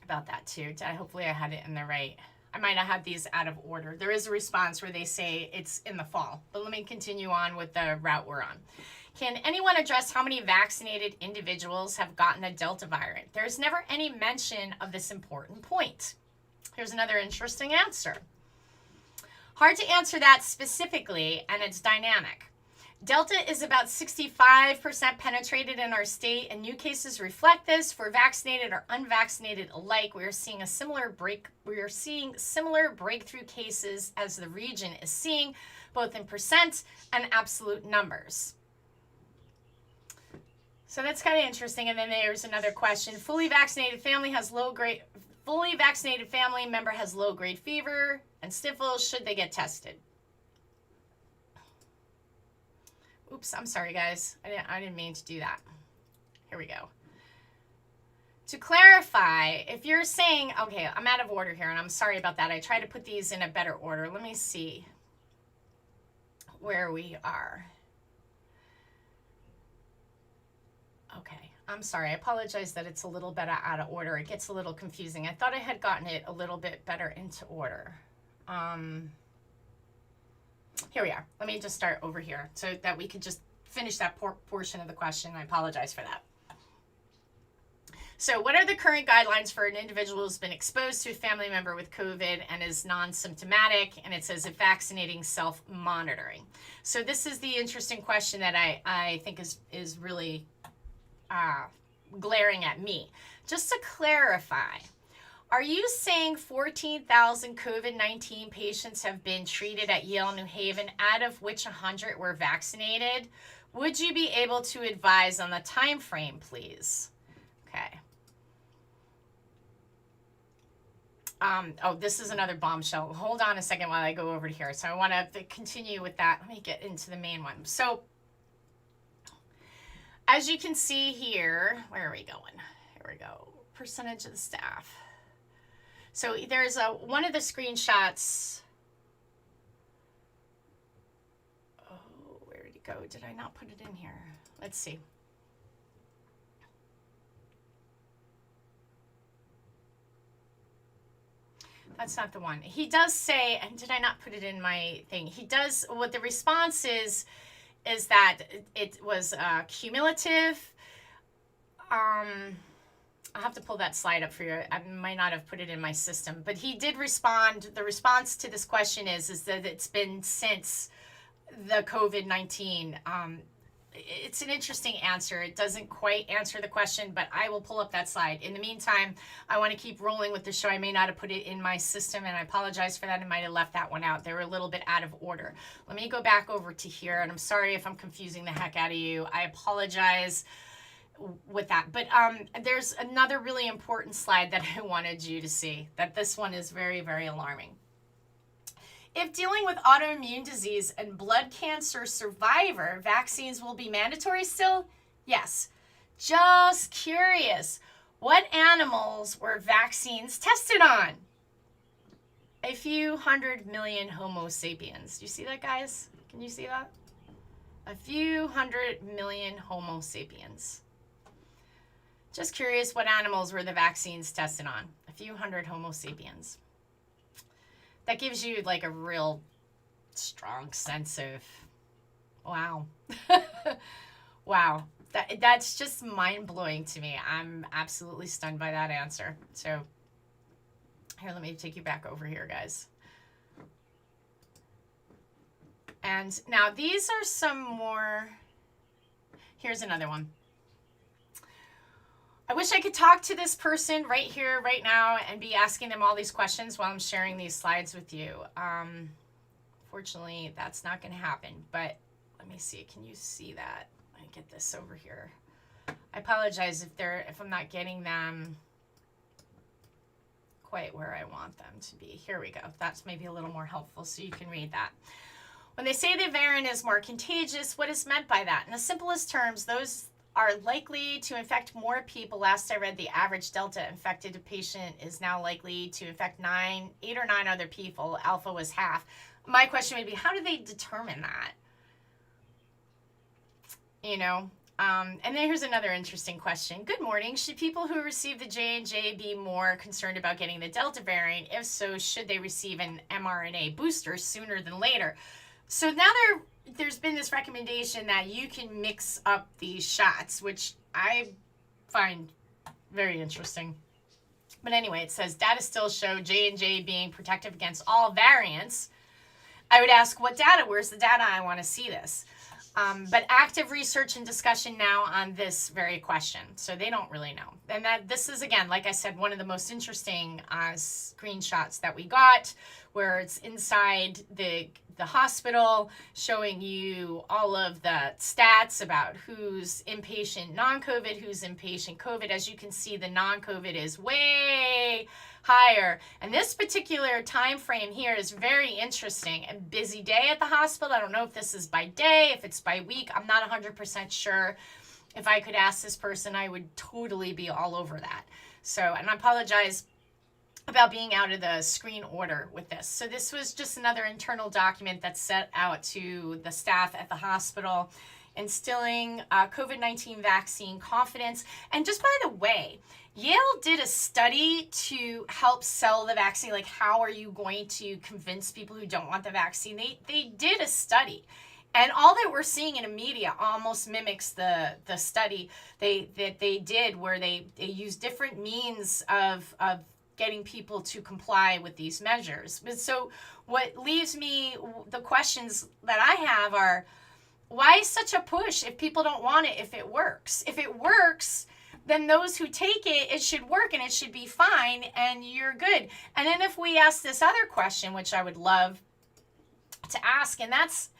about that too. Hopefully I had it in the right. I might have had these out of order. There is a response where they say it's in the fall. But let me continue on with the route we're on. Can anyone address how many vaccinated individuals have gotten a Delta variant? There's never any mention of this important point. Here's another interesting answer. Hard to answer that specifically, and it's dynamic. Delta is about 65% penetrated in our state, and new cases reflect this. For vaccinated or unvaccinated alike, we are seeing similar breakthrough cases as the region is seeing, both in percent and absolute numbers. So that's kind of interesting. And then there's another question. Fully vaccinated family member has low-grade fever and sniffles. Should they get tested? Oops, I'm sorry, guys. I didn't mean to do that. Here we go. To clarify, if you're saying, okay, I'm out of order here, and I'm sorry about that. I try to put these in a better order. Let me see where we are. Okay, I'm sorry. I apologize that it's a little bit out of order. It gets a little confusing. I thought I had gotten it a little bit better into order. Here we are. Let me just start over here so that we could just finish that portion of the question. I apologize for that. So what are the current guidelines for an individual who's been exposed to a family member with COVID and is non-symptomatic? And it says if vaccinating, self-monitoring. So this is the interesting question that I think is really glaring at me. Just to clarify, are you saying 14,000 COVID-19 patients have been treated at Yale, New Haven, out of which 100 were vaccinated? Would you be able to advise on the time frame, please? Okay. Oh, this is another bombshell. Hold on a second while I go over to here. So I want to continue with that. Let me get into the main one. So as you can see here, where are we going? Here we go. Percentage of the staff. So there's one of the screenshots. Oh, where did it go? Did I not put it in here? Let's see. That's not the one. He does say, and did I not put it in my thing? He does, what the response is that it was cumulative. I'll have to pull that slide up for you. I might not have put it in my system, but he did respond. The response to this question is that it's been since the COVID-19. It's an interesting answer. It doesn't quite answer the question, but I will pull up that slide. In the meantime, I want to keep rolling with the show. I may not have put it in my system, and I apologize for that. I might have left that one out. They were a little bit out of order. Let me go back over to here, and I'm sorry if I'm confusing the heck out of you. I apologize with that. But there's another really important slide that I wanted you to see, that this one is very, very alarming. If dealing with autoimmune disease and blood cancer survivor, vaccines will be mandatory still? Yes. Just curious, what animals were vaccines tested on? A few 100 million Homo sapiens. Do you see that, guys? Can you see that? A few 100 million Homo sapiens. Just curious, what animals were the vaccines tested on? A few 100 Homo sapiens. That gives you like a real strong sense of, wow. Wow. That's just mind-blowing to me. I'm absolutely stunned by that answer. So here, let me take you back over here, guys. And now these are some more. Here's another one. I wish I could talk to this person right here, right now, and be asking them all these questions while I'm sharing these slides with you. Fortunately, that's not going to happen. But let me see. Can you see that? Let me get this over here. I apologize if I'm not getting them quite where I want them to be. Here we go. That's maybe a little more helpful so you can read that. When they say the variant is more contagious, what is meant by that? In the simplest terms, those are likely to infect more people. Last I read, the average Delta infected patient is now likely to infect 8 or 9 other people. Alpha was half. My question would be, how do they determine that? You know? And then here's another interesting question. Good morning. Should people who receive the J&J be more concerned about getting the Delta variant? If so, should they receive an mRNA booster sooner than later? So now there's been this recommendation that you can mix up these shots, which I find very interesting. But anyway, it says data still show J&J being protective against all variants. I would ask, what data? Where's the data? I want to see this. But active research and discussion now on this very question. So they don't really know. And that this is, again, like I said, one of the most interesting screenshots that we got, where it's inside the hospital showing you all of the stats about who's inpatient non-COVID, who's inpatient COVID. As you can see, the non-COVID is way higher. And this particular time frame here is very interesting. A busy day at the hospital. I don't know if this is by day, if it's by week. I'm not 100% sure. If I could ask this person, I would totally be all over that. So, and I apologize about being out of the screen order with this. So this was just another internal document that's set out to the staff at the hospital, instilling COVID-19 vaccine confidence. And just by the way, Yale did a study to help sell the vaccine. Like, how are you going to convince people who don't want the vaccine? They did a study. And all that we're seeing in the media almost mimics the study that they did, where they used different means of getting people to comply with these measures. But so what leaves me, the questions that I have are, why such a push if people don't want it, if it works? If it works, then those who take it, it should work and it should be fine and you're good. And then if we ask this other question, which I would love to ask, and that's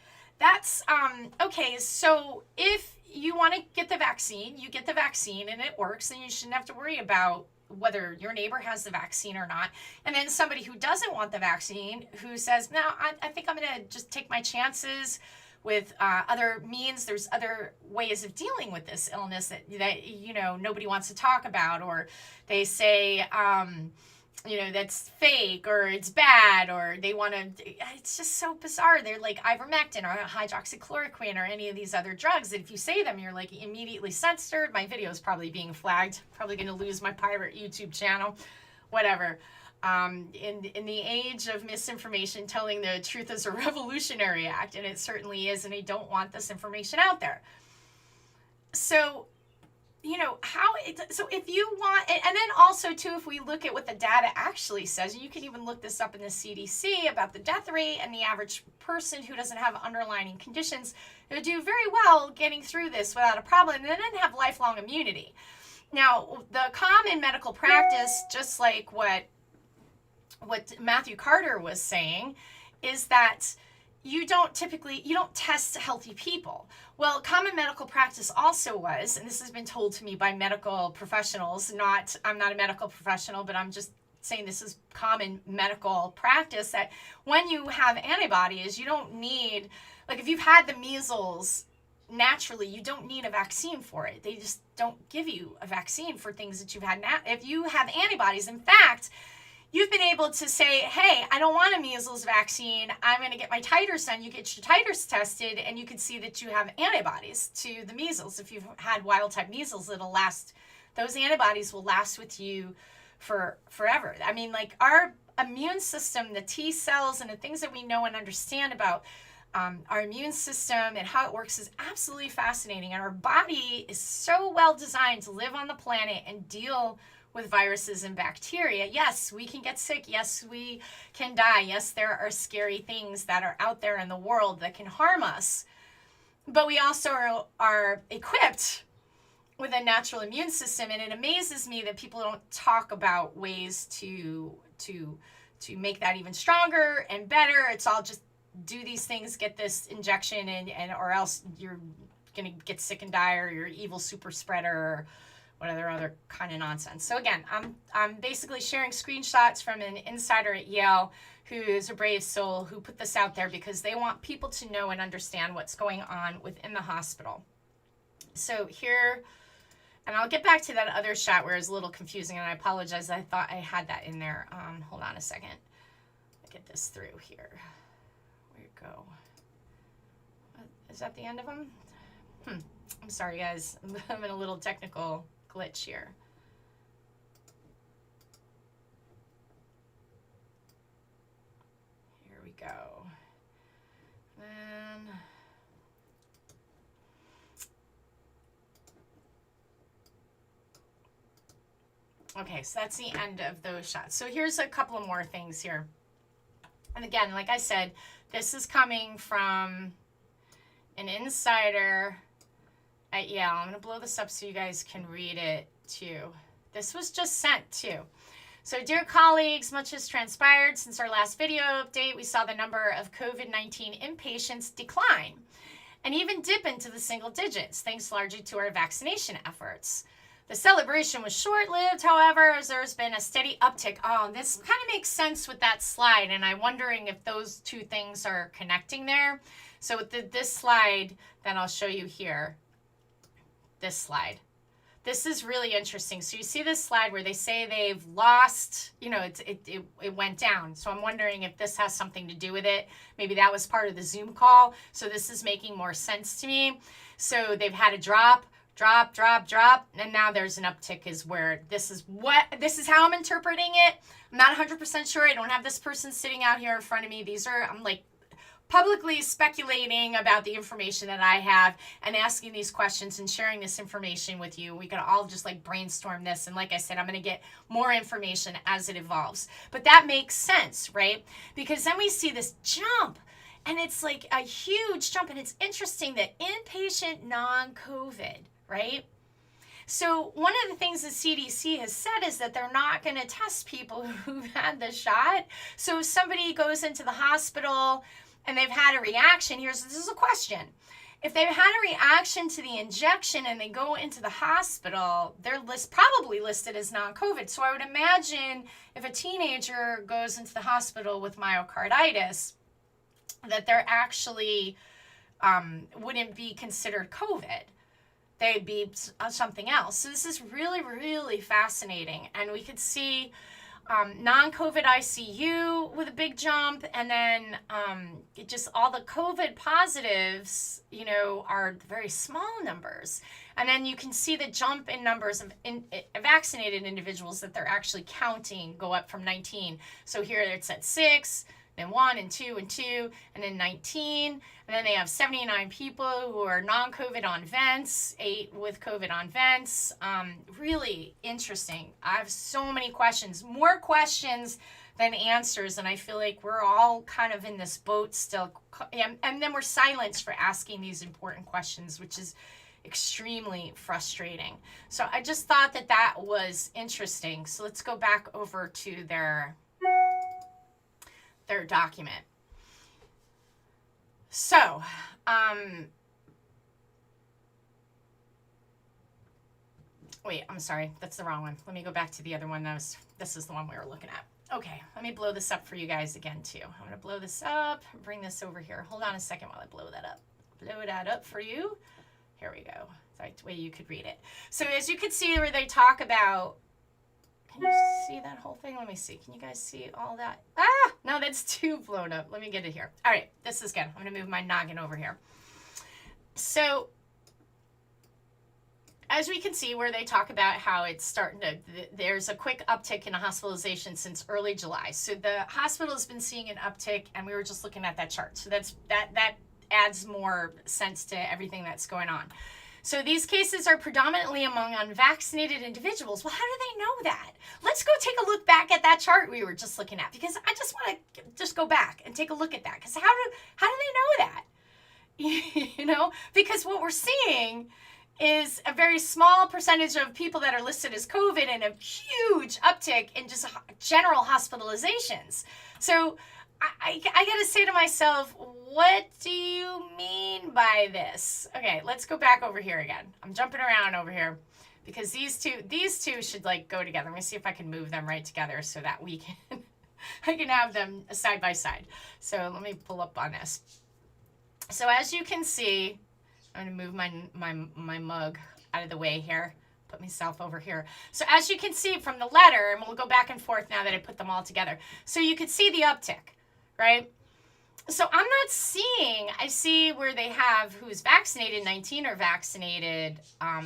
okay, so if you want to get the vaccine, you get the vaccine and it works, then you shouldn't have to worry about whether your neighbor has the vaccine or not. And then somebody who doesn't want the vaccine, who says, no, I think I'm going to just take my chances with other means. There's other ways of dealing with this illness that you know, nobody wants to talk about, or they say, you know, that's fake or it's bad, or they want to, it's just so bizarre. They're like ivermectin or hydroxychloroquine or any of these other drugs that if you say them, you're like immediately censored. My video is probably being flagged, probably going to lose my pirate YouTube channel, whatever. In the age of misinformation, telling the truth is a revolutionary act, and it certainly is, and I don't want this information out there. So, you know, so if you want, and then also too, if we look at what the data actually says, and you can even look this up in the CDC about the death rate, and the average person who doesn't have underlying conditions, they do very well getting through this without a problem, and then have lifelong immunity. Now, the common medical practice, just like what Matthew Carter was saying, is that you don't test healthy people. Well, common medical practice also was, and this has been told to me by medical professionals, I'm not a medical professional, but I'm just saying this is common medical practice, that when you have antibodies, you don't need, like if you've had the measles naturally, you don't need a vaccine for it. They just don't give you a vaccine for things that you've had. If you have antibodies, in fact, you've been able to say, hey, I don't want a measles vaccine. I'm going to get my titers done. You get your titers tested, and you can see that you have antibodies to the measles. If you've had wild-type measles, those antibodies will last with you for forever. I mean, like our immune system, the T cells and the things that we know and understand about our immune system and how it works is absolutely fascinating. And our body is so well designed to live on the planet and deal with viruses and bacteria. Yes, we can get sick. Yes, we can die. Yes, there are scary things that are out there in the world that can harm us. But we also are equipped with a natural immune system. And it amazes me that people don't talk about ways to make that even stronger and better. It's all just do these things, get this injection, and or else you're gonna get sick and die, or you're evil super spreader, or whatever other kind of nonsense. So again, I'm basically sharing screenshots from an insider at Yale who is a brave soul who put this out there because they want people to know and understand what's going on within the hospital. So here, and I'll get back to that other shot where it's a little confusing, and I apologize. I thought I had that in there. Hold on a second. Let me get this through here. Where'd it go? Is that the end of them? I'm sorry, guys. I'm having a little technical glitch here. Here we go. Then okay, so that's the end of those shots. So here's a couple of more things here. And again, like I said, this is coming from an insider at Yale. I'm going to blow this up so you guys can read it too. This was just sent too. So dear colleagues, much has transpired since our last video update. We saw the number of COVID-19 inpatients decline and even dip into the single digits, thanks largely to our vaccination efforts. The celebration was short-lived, however, as there's been a steady uptick. Oh, this kind of makes sense with that slide, and I'm wondering if those two things are connecting there. So with this slide that I'll show you here, this slide, this is really interesting. So you see this slide where they say they've lost, you know, it went down. So I'm wondering if this has something to do with it. Maybe that was part of the Zoom call. So this is making more sense to me. So they've had a drop, and now there's an uptick is where this is how I'm interpreting it. I'm not 100% sure. I don't have this person sitting out here in front of me. I'm like publicly speculating about the information that I have and asking these questions and sharing this information with you. We could all just like brainstorm this. And like I said, I'm going to get more information as it evolves. But that makes sense, right? Because then we see this jump. And it's like a huge jump. And it's interesting that inpatient non-COVID, right? So one of the things the CDC has said is that they're not going to test people who've had the shot. So if somebody goes into the hospital and they've had a reaction, this is a question. If they've had a reaction to the injection and they go into the hospital, they're probably listed as non-COVID. So I would imagine if a teenager goes into the hospital with myocarditis, that they're actually wouldn't be considered COVID. They'd be something else. So this is really, really fascinating. And we could see non-COVID ICU with a big jump, and then just all the COVID positives, you know, are very small numbers. And then you can see the jump in numbers of vaccinated individuals that they're actually counting go up from 19. So here it's at 6, then 1 and 2 and 2, and then 19. And then they have 79 people who are non-COVID on vents, 8 with COVID on vents. Really interesting. I have so many questions, more questions than answers. And I feel like we're all kind of in this boat still. And then we're silenced for asking these important questions, which is extremely frustrating. So I just thought that was interesting. So let's go back over to their document. So, wait, I'm sorry. That's the wrong one. Let me go back to the other one. This is the one we were looking at. Okay, let me blow this up for you guys again, too. I'm going to blow this up, bring this over here. Hold on a second while I blow that up. Blow that up for you. Here we go. That's the way you could read it. So as you can see where they talk about, can you see that whole thing? Let me see. Can you guys see all that? Ah, no, that's too blown up. Let me get it here. All right, this is good. I'm going to move my noggin over here. So as we can see where they talk about how it's starting to, there's a quick uptick in hospitalization since early July. So the hospital has been seeing an uptick, and we were just looking at that chart. So that adds more sense to everything that's going on. So these cases are predominantly among unvaccinated individuals. Well, how do they know that? Let's go take a look back at that chart we were just looking at, because I just want to just go back and take a look at that. Because how do they know that? You know, because what we're seeing is a very small percentage of people that are listed as COVID and a huge uptick in just general hospitalizations. So I got to say to myself, what do you mean by this? Okay, let's go back over here again. I'm jumping around over here because these two should like go together. Let me see if I can move them right together so that we can, I can have them side by side. So let me pull up on this. So as you can see, I'm going to move my mug out of the way here. Put myself over here. So as you can see from the letter, and we'll go back and forth now that I put them all together. So you could see the uptick, right? So I'm not seeing, I see where they have who's vaccinated, 19 are vaccinated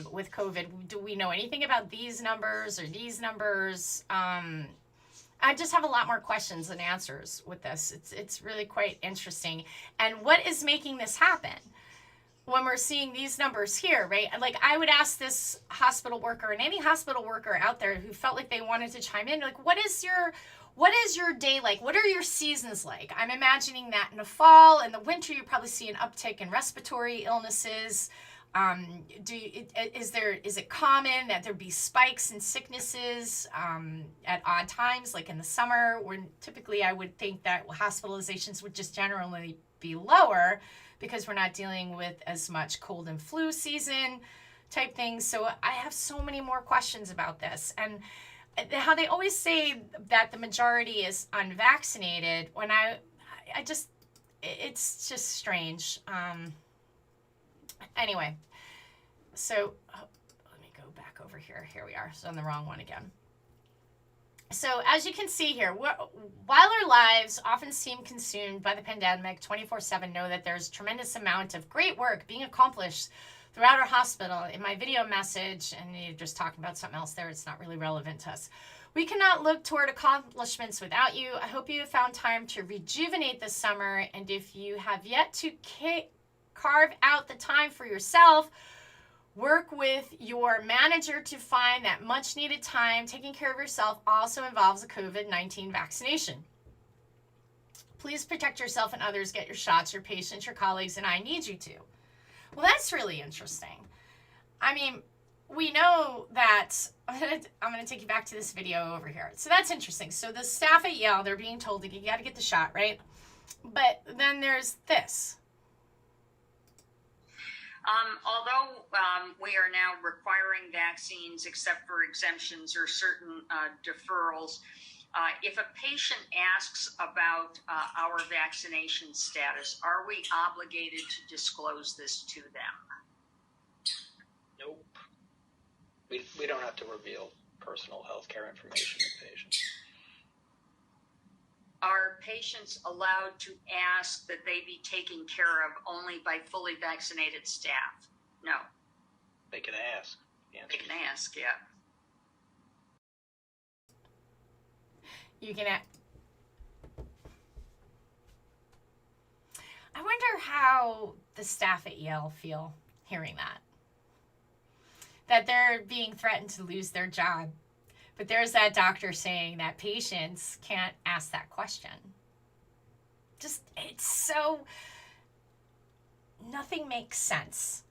with COVID. Do we know anything about these numbers or these numbers? I just have a lot more questions than answers with this. It's really quite interesting. And what is making this happen? When we're seeing these numbers here, right? Like I would ask this hospital worker and any hospital worker out there who felt like they wanted to chime in, like, what is your day like? What are your seasons like? I'm imagining that in the fall and the winter, you probably see an uptick in respiratory illnesses. Is it common that there be spikes in sicknesses at odd times, like in the summer, when typically I would think that hospitalizations would just generally be lower because we're not dealing with as much cold and flu season type things. So I have so many more questions about this. And how they always say that the majority is unvaccinated, when it's just strange. Anyway, so let me go back over here. Here we are. So on the wrong one again. So as you can see here, while our lives often seem consumed by the pandemic 24/7, know that there's a tremendous amount of great work being accomplished throughout our hospital. In my video message, and you're just talking about something else there, it's not really relevant to us. We cannot look toward accomplishments without you. I hope you have found time to rejuvenate this summer, and if you have yet to carve out the time for yourself, work with your manager to find that much needed time. Taking care of yourself also involves a COVID-19 vaccination. Please protect yourself and others. Get your shots. Your patients, your colleagues, and I need you to. Well, that's really interesting. I mean, we know that, I'm going to take you back to this video over here. So that's interesting. So the staff at Yale, they're being told that you got to get the shot, right? But then there's this. Although we are now requiring vaccines except for exemptions or certain deferrals, if a patient asks about our vaccination status, are we obligated to disclose this to them? Nope. We don't have to reveal personal health care information to patients. Are patients allowed to ask that they be taken care of only by fully vaccinated staff? No. They can ask. They can ask, yeah. You can I wonder how the staff at Yale feel hearing that. That they're being threatened to lose their job. But there's that doctor saying that patients can't ask that question. Just, it's so, nothing makes sense.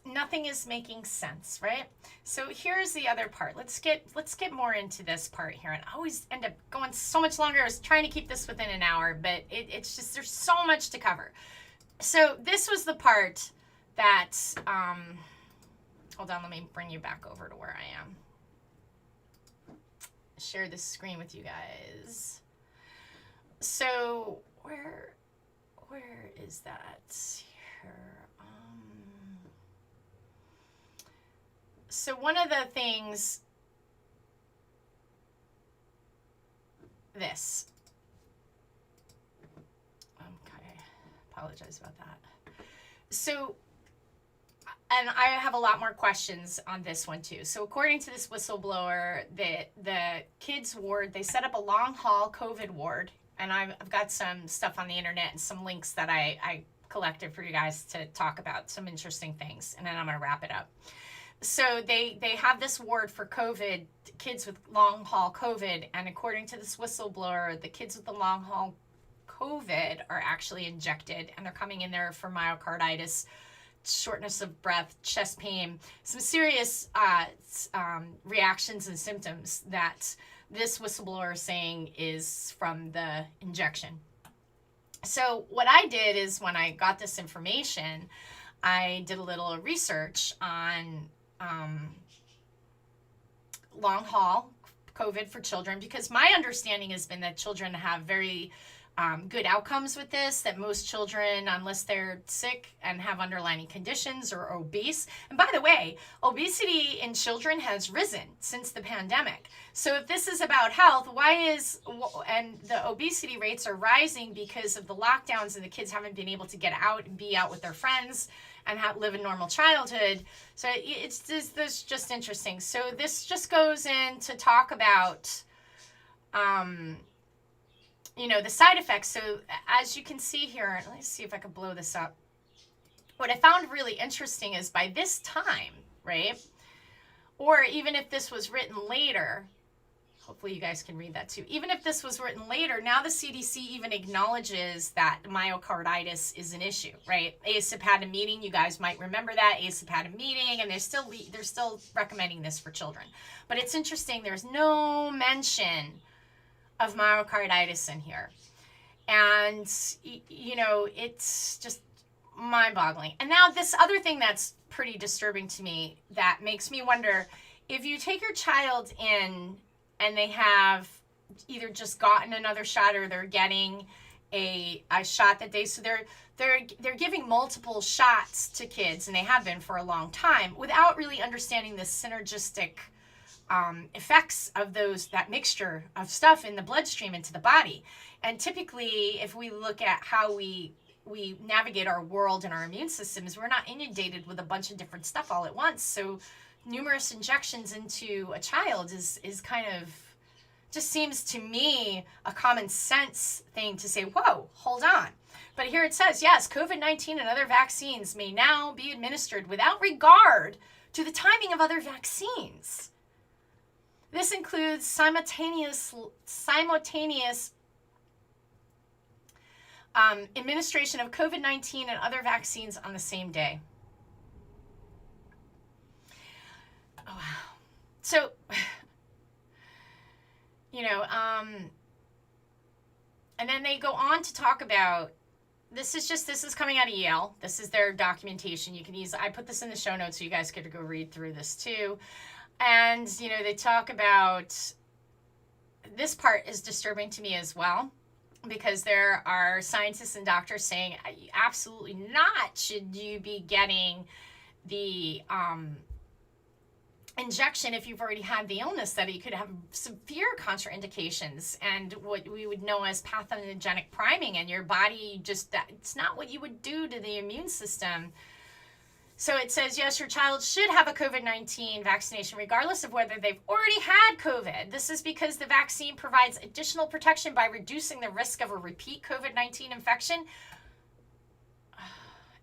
Nothing is making sense, right? So here's the other part. Let's get more into this part here. And I always end up going so much longer. I was trying to keep this within an hour, but it's just, there's so much to cover. So this was the part that, hold on, let me bring you back over to where I am. Share this screen with you guys. So where is that here? So one of the things, this. Okay, apologize about that. So and I have a lot more questions on this one too. So according to this whistleblower, the kids ward, they set up a long haul COVID ward, and I've got some stuff on the internet and some links that I collected for you guys to talk about some interesting things, and then I'm gonna wrap it up. So they have this ward for COVID, kids with long haul COVID, and according to this whistleblower, the kids with the long haul COVID are actually injected, and they're coming in there for myocarditis, shortness of breath, chest pain, some serious reactions and symptoms that this whistleblower is saying is from the injection. So what I did is, when I got this information, I did a little research on long haul COVID for children, because my understanding has been that children have very good outcomes with this, that most children, unless they're sick and have underlying conditions or obese, and by the way, obesity in children has risen since the pandemic. So if this is about health, and the obesity rates are rising because of the lockdowns, and the kids haven't been able to get out and be out with their friends and live a normal childhood. So it's just interesting. So this just goes in to talk about the side effects. So as you can see here, let me see if I can blow this up. What I found really interesting is, by this time, right, or even if this was written later, hopefully you guys can read that too. Even if this was written later, now the CDC even acknowledges that myocarditis is an issue, right? ACIP had a meeting. You guys might remember that. ACIP had a meeting, and they're still recommending this for children. But it's interesting. There's no mention of myocarditis in here. And, it's just mind-boggling. And now this other thing that's pretty disturbing to me, that makes me wonder, if you take your child in and they have either just gotten another shot, or they're getting a shot that they're giving multiple shots to kids, and they have been for a long time, without really understanding the synergistic effects of that mixture of stuff in the bloodstream into the body. And typically, if we look at how we navigate our world and our immune systems, we're not inundated with a bunch of different stuff all at once. So numerous injections into a child is kind of, just seems to me a common sense thing to say, whoa, hold on. But here it says, yes, COVID-19 and other vaccines may now be administered without regard to the timing of other vaccines. This includes simultaneous administration of COVID-19 and other vaccines on the same day. Oh, wow. So, and then they go on to talk about, this is coming out of Yale. This is their documentation. You can I put this in the show notes so you guys could go read through this too. And, they talk about, this part is disturbing to me as well, because there are scientists and doctors saying, absolutely not should you be getting the injection if you've already had the illness, that you could have severe contraindications and what we would know as pathogenic priming, and your body it's not what you would do to the immune system. So it says, yes, your child should have a COVID-19 vaccination regardless of whether they've already had COVID. This is because the vaccine provides additional protection by reducing the risk of a repeat COVID-19 infection.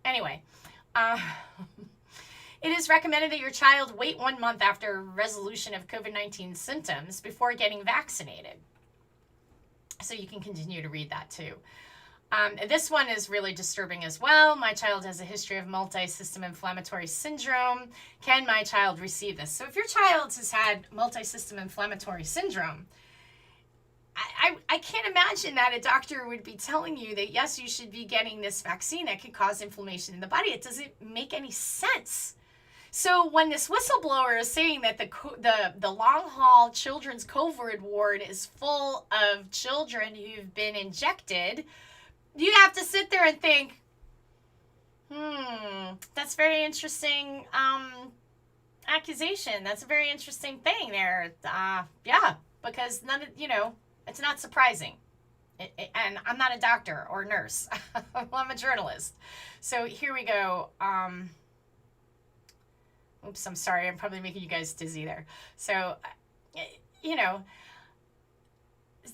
Anyway, it is recommended that your child wait 1 month after resolution of COVID-19 symptoms before getting vaccinated. So you can continue to read that too. This one is really disturbing as well. My child has a history of multi-system inflammatory syndrome. Can my child receive this? So if your child has had multi-system inflammatory syndrome, I can't imagine that a doctor would be telling you that, yes, you should be getting this vaccine that could cause inflammation in the body. It doesn't make any sense. So when this whistleblower is saying that the long-haul children's COVID ward is full of children who've been injected, you have to sit there and think, that's very interesting accusation. That's a very interesting thing there. Yeah, because it's not surprising. And I'm not a doctor or nurse. I'm a journalist. So here we go. Oops, I'm sorry. I'm probably making you guys dizzy there. So, you know,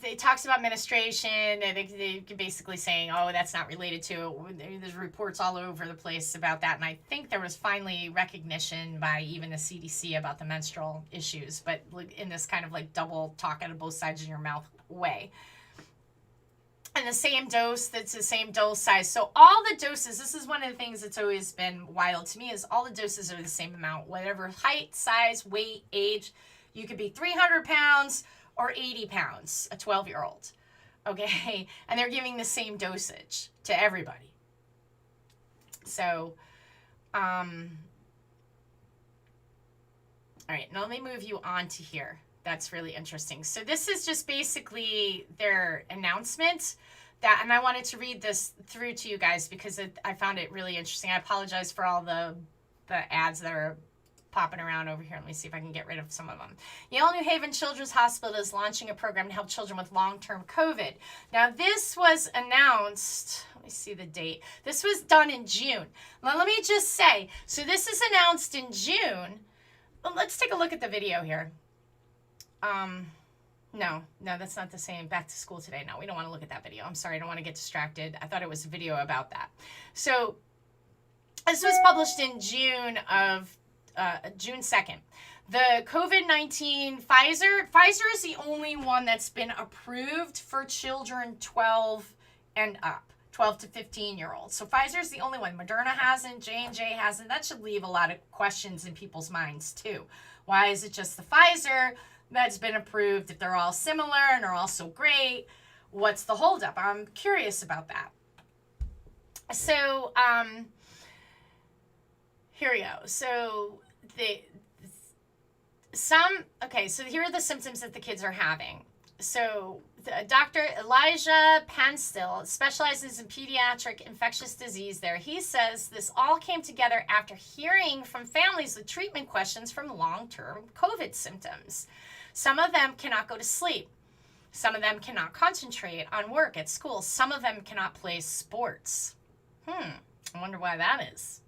it talks about menstruation, and they basically saying, oh, that's not related to it. There's reports all over the place about that. And I think there was finally recognition by even the CDC about the menstrual issues, but in this kind of like double talk out of both sides of your mouth way. And the same dose, that's the same dose size. So all the doses, this is one of the things that's always been wild to me, is all the doses are the same amount. Whatever height, size, weight, age, you could be 300 pounds or 80 pounds, a 12-year-old. Okay? And they're giving the same dosage to everybody. So, all right, now let me move you on to here. That's really interesting. So this is just basically their announcement that, and I wanted to read this through to you guys because I found it really interesting. I apologize for all the ads that are popping around over here. Let me see if I can get rid of some of them. Yale New Haven Children's Hospital is launching a program to help children with long-term COVID. Now this was announced, let me see the date. This was done in June. Now let me just say, so this is announced in June. Well, let's take a look at the video here. No, that's not the same. Back to school today. No, we don't want to look at that video. I'm sorry. I don't want to get distracted. I thought it was a video about that. So this was published in June 2nd. The COVID-19 Pfizer is the only one that's been approved for children 12 and up. 12 to 15-year-olds. So Pfizer's the only one. Moderna hasn't, J&J hasn't. That should leave a lot of questions in people's minds too. Why is it just the Pfizer that's been approved? If they're all similar and are all so great, what's the holdup? I'm curious about that. So here we go. So so here are the symptoms that the kids are having. So Dr. Elijah Panstill specializes in pediatric infectious disease there. He says this all came together after hearing from families with treatment questions from long-term COVID symptoms. Some of them cannot go to sleep. Some of them cannot concentrate on work at school. Some of them cannot play sports. I wonder why that is.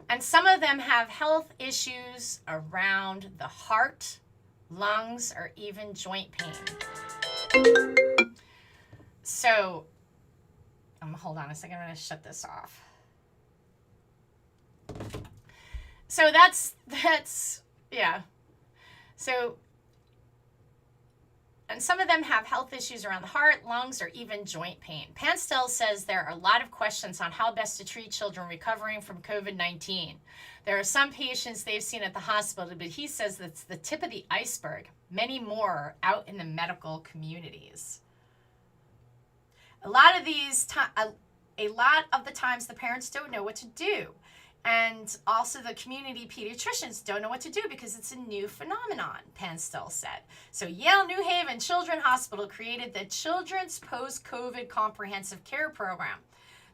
And some of them have health issues around the heart, lungs, or even joint pain. So, hold on a second. I'm going to shut this off. So that's yeah. So, and some of them have health issues around the heart, lungs, or even joint pain. Panstill says there are a lot of questions on how best to treat children recovering from COVID-19. There are some patients they've seen at the hospital, but he says that's the tip of the iceberg. Many more are out in the medical communities. A lot of the times the parents don't know what to do. And also the community pediatricians don't know what to do because it's a new phenomenon, Panstill said. So Yale New Haven Children's Hospital created the Children's Post-COVID Comprehensive Care Program.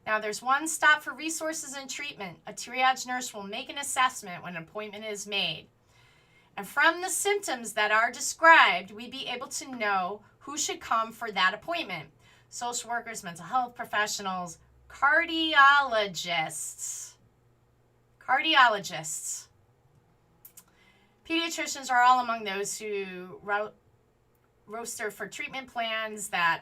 Now there's one stop for resources and treatment. A triage nurse will make an assessment when an appointment is made. And from the symptoms that are described, we'd be able to know who should come for that appointment. Social workers, mental health professionals, cardiologists. Pediatricians are all among those who roster for treatment plans that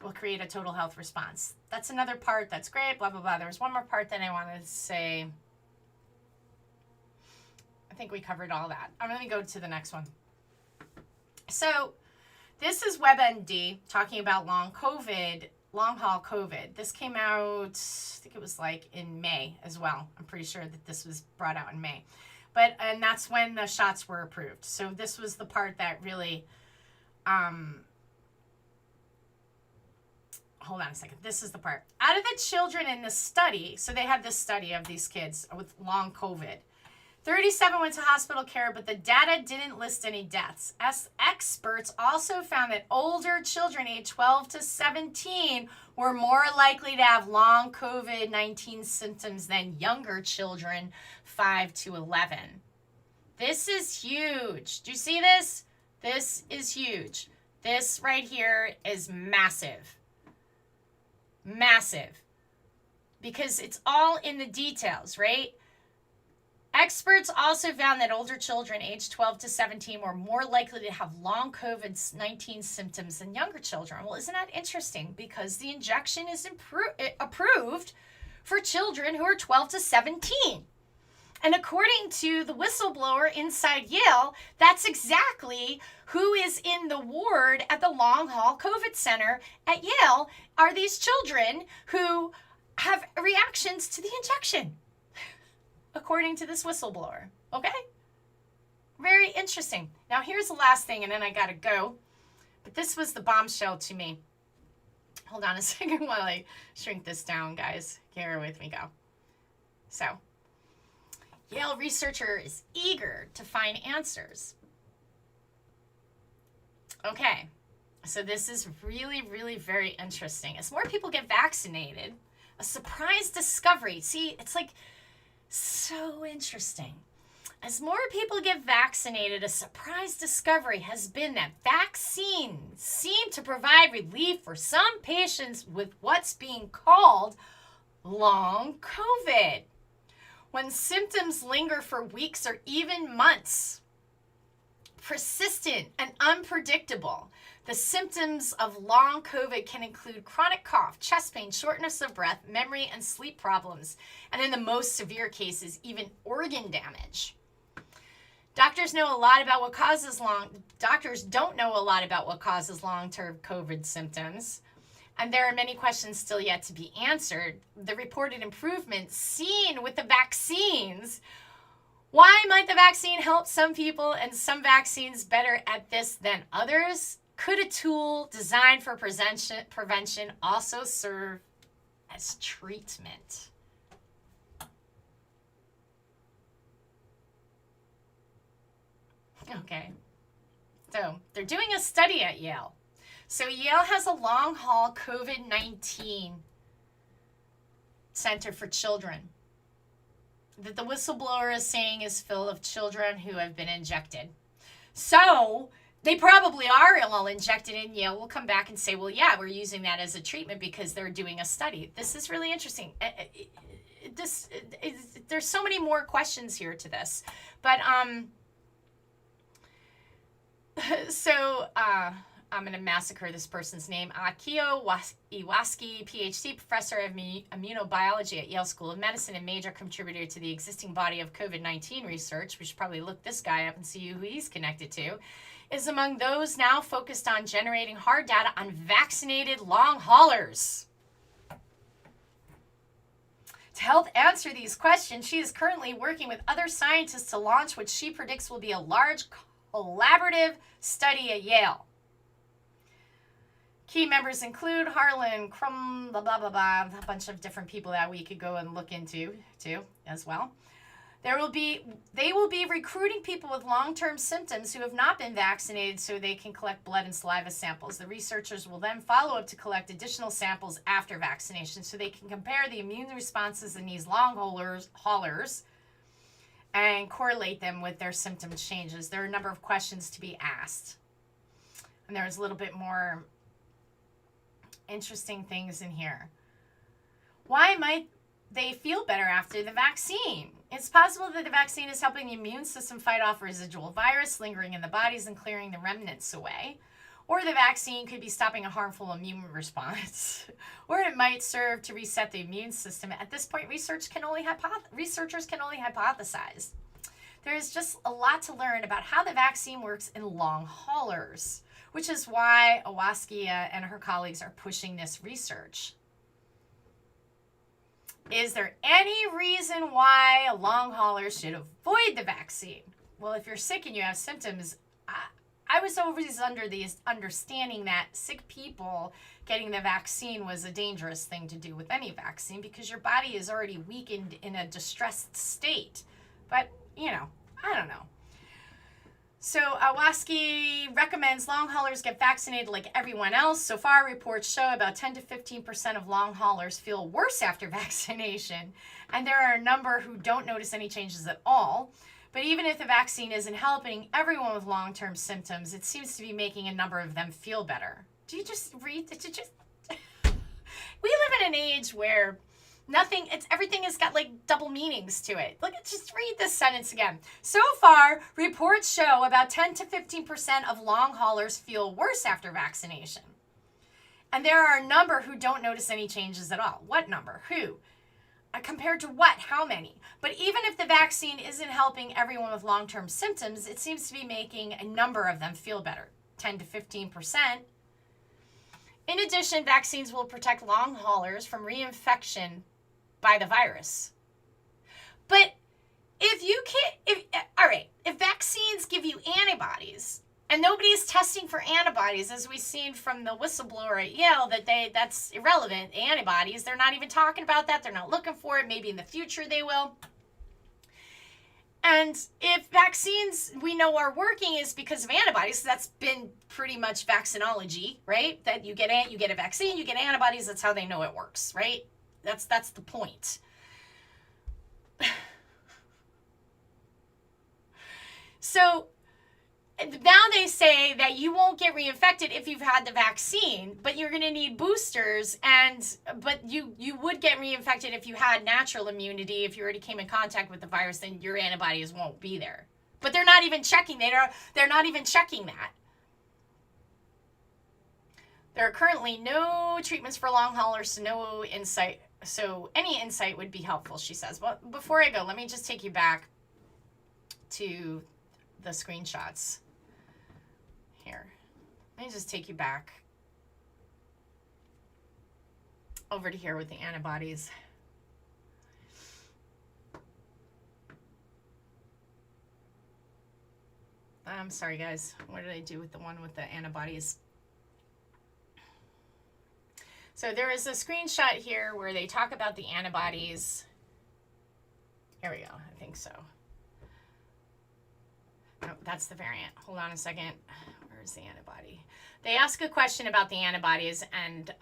will create a total health response. That's another part that's great, blah, blah, blah. There was one more part that I wanted to say. I think we covered all that. I'm going to go to the next one. So this is WebMD talking about long haul COVID. This came out, I think it was like in May as well. I'm pretty sure that this was brought out in May. And that's when the shots were approved. So this was the part that really, hold on a second. This is the part. Out of the children in the study, so they had this study of these kids with long COVID. 37 went to hospital care, but the data didn't list any deaths. As experts also found that older children aged 12 to 17 were more likely to have long COVID-19 symptoms than younger children 5 to 11. This is huge. Do you see this? This is huge. This right here is massive. Massive. Because it's all in the details, right? Experts also found that older children aged 12 to 17 were more likely to have long COVID-19 symptoms than younger children. Well, isn't that interesting? Because the injection is approved for children who are 12 to 17. And according to the whistleblower inside Yale, that's exactly who is in the ward at the Long Haul COVID Center at Yale, are these children who have reactions to the injection, according to this whistleblower. Okay? Very interesting. Now, here's the last thing, and then I got to go. But this was the bombshell to me. Hold on a second while I shrink this down, guys. Here with me, go. So, Yale researcher is eager to find answers. Okay, so this is really, really very interesting. As more people get vaccinated, a surprise discovery. See, it's like so interesting. As more people get vaccinated, a surprise discovery has been that vaccines seem to provide relief for some patients with what's being called long COVID. When symptoms linger for weeks or even months, persistent and unpredictable, the symptoms of long COVID can include chronic cough, chest pain, shortness of breath, memory and sleep problems, and in the most severe cases, even organ damage. Doctors don't know a lot about what causes long-term COVID symptoms. And there are many questions still yet to be answered. The reported improvements seen with the vaccines. Why might the vaccine help some people and some vaccines better at this than others? Could a tool designed for prevention also serve as treatment? Okay, so they're doing a study at Yale. So Yale has a long-haul COVID-19 center for children that the whistleblower is saying is full of children who have been injected. So they probably are all injected, and Yale will come back and say, well, yeah, we're using that as a treatment because they're doing a study. This is really interesting. There's so many more questions here to this. But I'm going to massacre this person's name. Akio Iwaski, PhD, professor of immunobiology at Yale School of Medicine and major contributor to the existing body of COVID-19 research. We should probably look this guy up and see who he's connected to. Is among those now focused on generating hard data on vaccinated long haulers. To help answer these questions, she is currently working with other scientists to launch what she predicts will be a large collaborative study at Yale. Key members include Harlan, Crum, blah, blah, blah, blah, a bunch of different people that we could go and look into too as well. They will be recruiting people with long-term symptoms who have not been vaccinated so they can collect blood and saliva samples. The researchers will then follow up to collect additional samples after vaccination so they can compare the immune responses in these long haulers and correlate them with their symptom changes. There are a number of questions to be asked. And there's a little bit more interesting things in here. Why might they feel better after the vaccine? It's possible that the vaccine is helping the immune system fight off residual virus lingering in the bodies and clearing the remnants away. Or the vaccine could be stopping a harmful immune response. Or it might serve to reset the immune system. At this point, researchers can only hypothesize. There is just a lot to learn about how the vaccine works in long haulers, which is why Iwaski and her colleagues are pushing this research. Is there any reason why a long hauler should avoid the vaccine? Well, if you're sick and you have symptoms, I was always under the understanding that sick people getting the vaccine was a dangerous thing to do with any vaccine because your body is already weakened in a distressed state. But, I don't know. So Iwaski recommends long haulers get vaccinated like everyone else. So far, reports show about 10 to 15% of long haulers feel worse after vaccination. And there are a number who don't notice any changes at all. But even if the vaccine isn't helping everyone with long-term symptoms, it seems to be making a number of them feel better. Do you just read? We live in an age where Nothing, everything has got like double meanings to it. Look at, just read this sentence again. So far, reports show about 10 to 15% of long haulers feel worse after vaccination. And there are a number who don't notice any changes at all. What number? Who? Compared to what? How many? But even if the vaccine isn't helping everyone with long-term symptoms, it seems to be making a number of them feel better, 10 to 15%. In addition, vaccines will protect long haulers from reinfection by the virus. But if vaccines give you antibodies, and nobody's testing for antibodies, as we've seen from the whistleblower at Yale, that's irrelevant. Antibodies, they're not even talking about that. They're not looking for it. Maybe in the future they will. And if vaccines we know are working is because of antibodies, that's been pretty much vaccinology, right? That you get a vaccine, you get antibodies, that's how they know it works, right? That's the point. So now they say that you won't get reinfected if you've had the vaccine, but you're going to need boosters, but you would get reinfected if you had natural immunity. If you already came in contact with the virus, then your antibodies won't be there. But they're not even checking. They're not even checking that. There are currently no treatments for long haulers, so no insight. So any insight would be helpful, she says. Well, before I go, let me just take you back to the screenshots. Here, let me just take you back over to here with the antibodies. I'm sorry, guys. What did I do with the one with the antibodies? So there is a screenshot here where they talk about the antibodies. Here we go. I think so. No, that's the variant. Hold on a second. Where's the antibody? They ask a question about the antibodies, and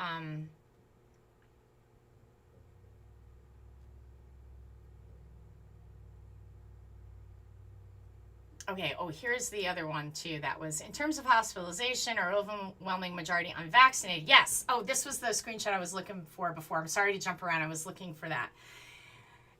okay, here's the other one too. That was in terms of hospitalization or overwhelming majority unvaccinated. Yes. Oh, this was the screenshot I was looking for before. I'm sorry to jump around. I was looking for that.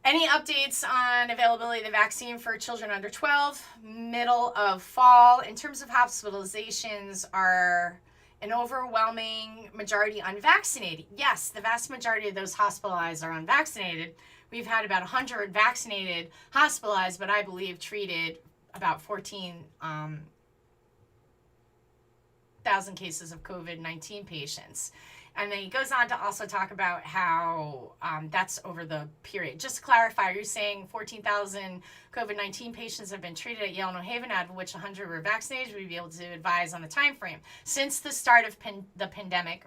Any updates on availability of the vaccine for children under 12? Middle of fall. In terms of hospitalizations, are an overwhelming majority unvaccinated? Yes, the vast majority of those hospitalized are unvaccinated. We've had about 100 vaccinated hospitalized, but I believe treated about 14,000 cases of COVID-19 patients. And then he goes on to also talk about how that's over the period. Just to clarify, are you saying 14,000 COVID-19 patients have been treated at Yale New Haven, out of which 100 were vaccinated? We'd be able to advise on the time frame. Since the start of the pandemic,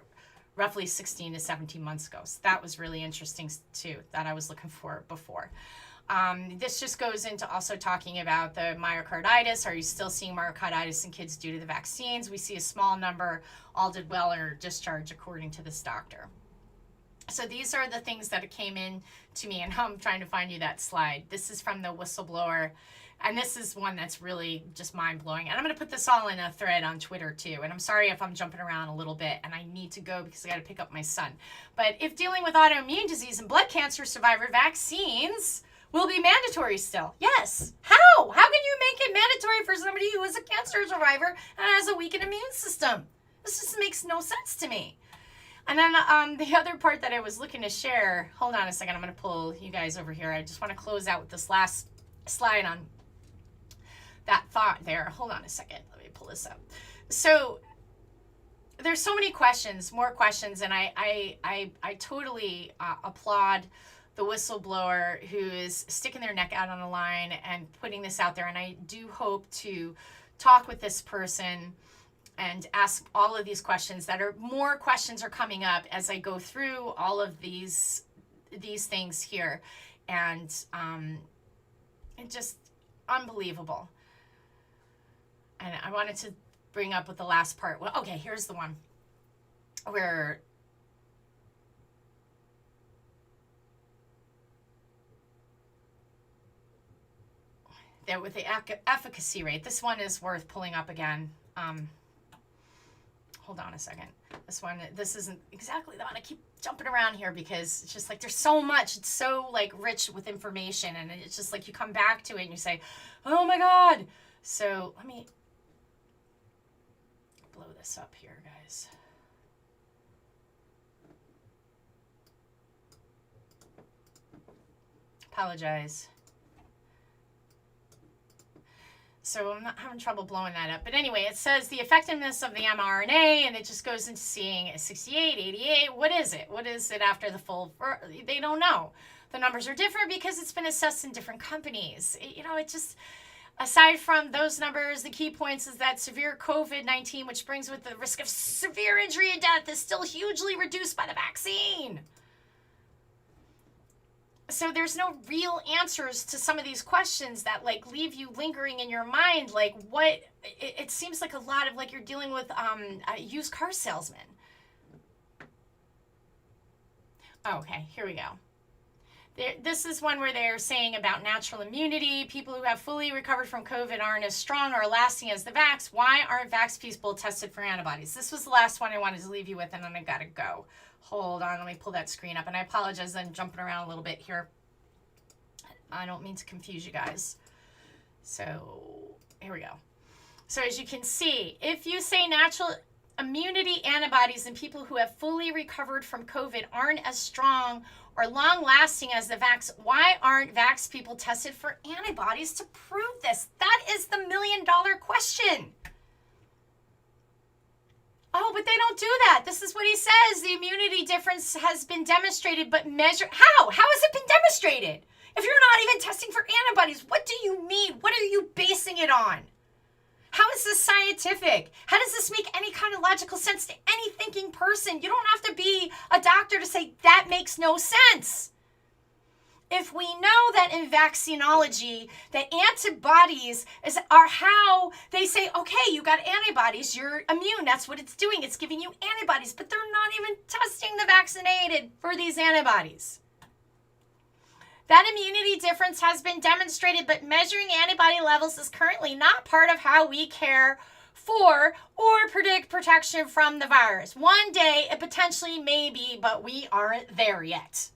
roughly 16 to 17 months ago. So that was really interesting too, that I was looking for before. This just goes into also talking about the myocarditis. Are you still seeing myocarditis in kids due to the vaccines? We see a small number all did well or discharged according to this doctor. So these are the things that came in to me, and I'm trying to find you that slide. This is from the whistleblower, and this is one that's really just mind-blowing. And I'm going to put this all in a thread on Twitter too. And I'm sorry if I'm jumping around a little bit, and I need to go because I got to pick up my son. But if dealing with autoimmune disease and blood cancer survivor, vaccines will be mandatory still. Yes. How? How can you make it mandatory for somebody who is a cancer survivor and has a weakened immune system? This just makes no sense to me. And then the other part that I was looking to share, hold on a second, I'm going to pull you guys over here. I just want to close out with this last slide on that thought there. Hold on a second. Let me pull this up. So there's so many questions, more questions, and I totally applaud the whistleblower who is sticking their neck out on the line and putting this out there. And I do hope to talk with this person and ask all of these questions. More questions are coming up as I go through all of these things here. And it's just unbelievable. And I wanted to bring up with the last part. Well, okay, here's the one where that with the efficacy rate. This one is worth pulling up again. hold on a second. This isn't exactly the one. I keep jumping around here because it's just like there's so much. It's so like rich with information, and it's just like you come back to it and you say, oh my God. So let me blow this up here, guys. Apologize. So I'm not having trouble blowing that up. But anyway, it says the effectiveness of the mRNA, and it just goes into seeing 68, 88. What is it? What is it after the full? They don't know. The numbers are different because it's been assessed in different companies. It just, aside from those numbers, the key points is that severe COVID-19, which brings with the risk of severe injury and death, is still hugely reduced by the vaccine. So there's no real answers to some of these questions that like leave you lingering in your mind. Like what, it seems like a lot of like you're dealing with a used car salesman. Okay, here we go. This is one where they're saying about natural immunity. People who have fully recovered from COVID aren't as strong or lasting as the vax. Why aren't vax people tested for antibodies? This was the last one I wanted to leave you with, and then I gotta go. Hold on, let me pull that screen up. And I apologize, I'm jumping around a little bit here. I don't mean to confuse you guys. So, here we go. So as you can see, if you say natural immunity antibodies in people who have fully recovered from COVID aren't as strong or long-lasting as the vax, why aren't vax people tested for antibodies to prove this? That is the million-dollar question. Oh, but they don't do that. This is what he says. The immunity difference has been demonstrated, but measure... How? How has it been demonstrated? If you're not even testing for antibodies, what do you mean? What are you basing it on? How is this scientific? How does this make any kind of logical sense to any thinking person? You don't have to be a doctor to say that makes no sense. If we know that in vaccinology, that antibodies are how they say, okay, you got antibodies, you're immune, that's what it's doing, it's giving you antibodies, but they're not even testing the vaccinated for these antibodies. That immunity difference has been demonstrated, but measuring antibody levels is currently not part of how we care for or predict protection from the virus. One day, it potentially may be, but we aren't there yet.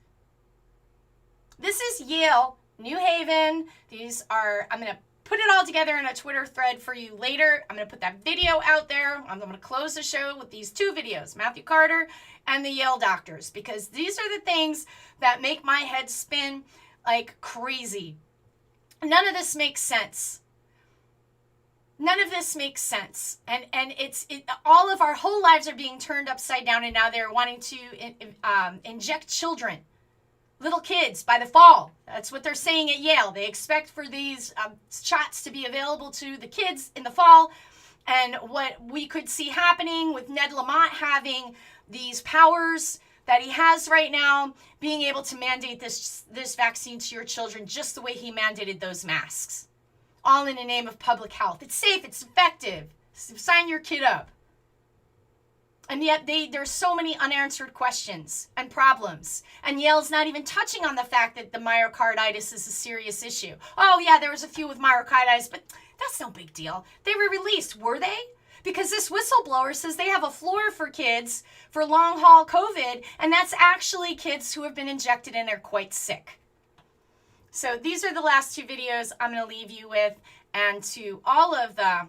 This is Yale, New Haven. These are, I'm going to put it all together in a Twitter thread for you later. I'm going to put that video out there. I'm going to close the show with these two videos, Matthew Carter and the Yale doctors, because these are the things that make my head spin like crazy. None of this makes sense. None of this makes sense. And all of our whole lives are being turned upside down, and now they're wanting to inject children. Little kids by the fall. That's what they're saying at Yale. They expect for these shots to be available to the kids in the fall. And what we could see happening with Ned Lamont having these powers that he has right now, being able to mandate this vaccine to your children just the way he mandated those masks. All in the name of public health. It's safe, it's effective. Sign your kid up. And yet there's so many unanswered questions and problems. And Yale's not even touching on the fact that the myocarditis is a serious issue. Oh yeah, there was a few with myocarditis, but that's no big deal. They were released, were they? Because this whistleblower says they have a floor for kids for long haul COVID, and that's actually kids who have been injected and are quite sick. So these are the last two videos I'm going to leave you with. And to all of the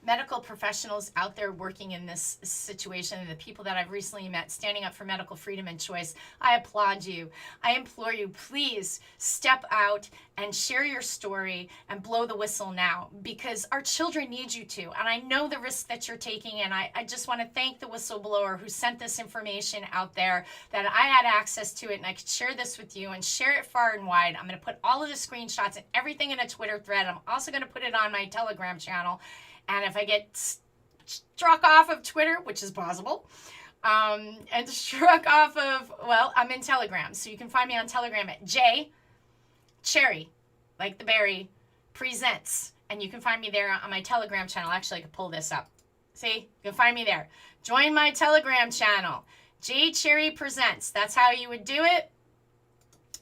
medical professionals out there working in this situation, and the people that I've recently met standing up for medical freedom and choice, I applaud you. I implore you, please step out and share your story and blow the whistle now, because our children need you to. And I know the risk that you're taking, and I just want to thank the whistleblower who sent this information out there, that I had access to it and I could share this with you and share it far and wide. I'm going to put all of the screenshots and everything in a Twitter thread. I'm also going to put it on my Telegram channel. And if I get struck off of Twitter, which is possible, and struck off of, well, I'm in Telegram. So you can find me on Telegram at J Cherry, like the berry, presents. And you can find me there on my Telegram channel. Actually, I could pull this up. See, you can find me there. Join my Telegram channel, J Cherry Presents. That's how you would do it.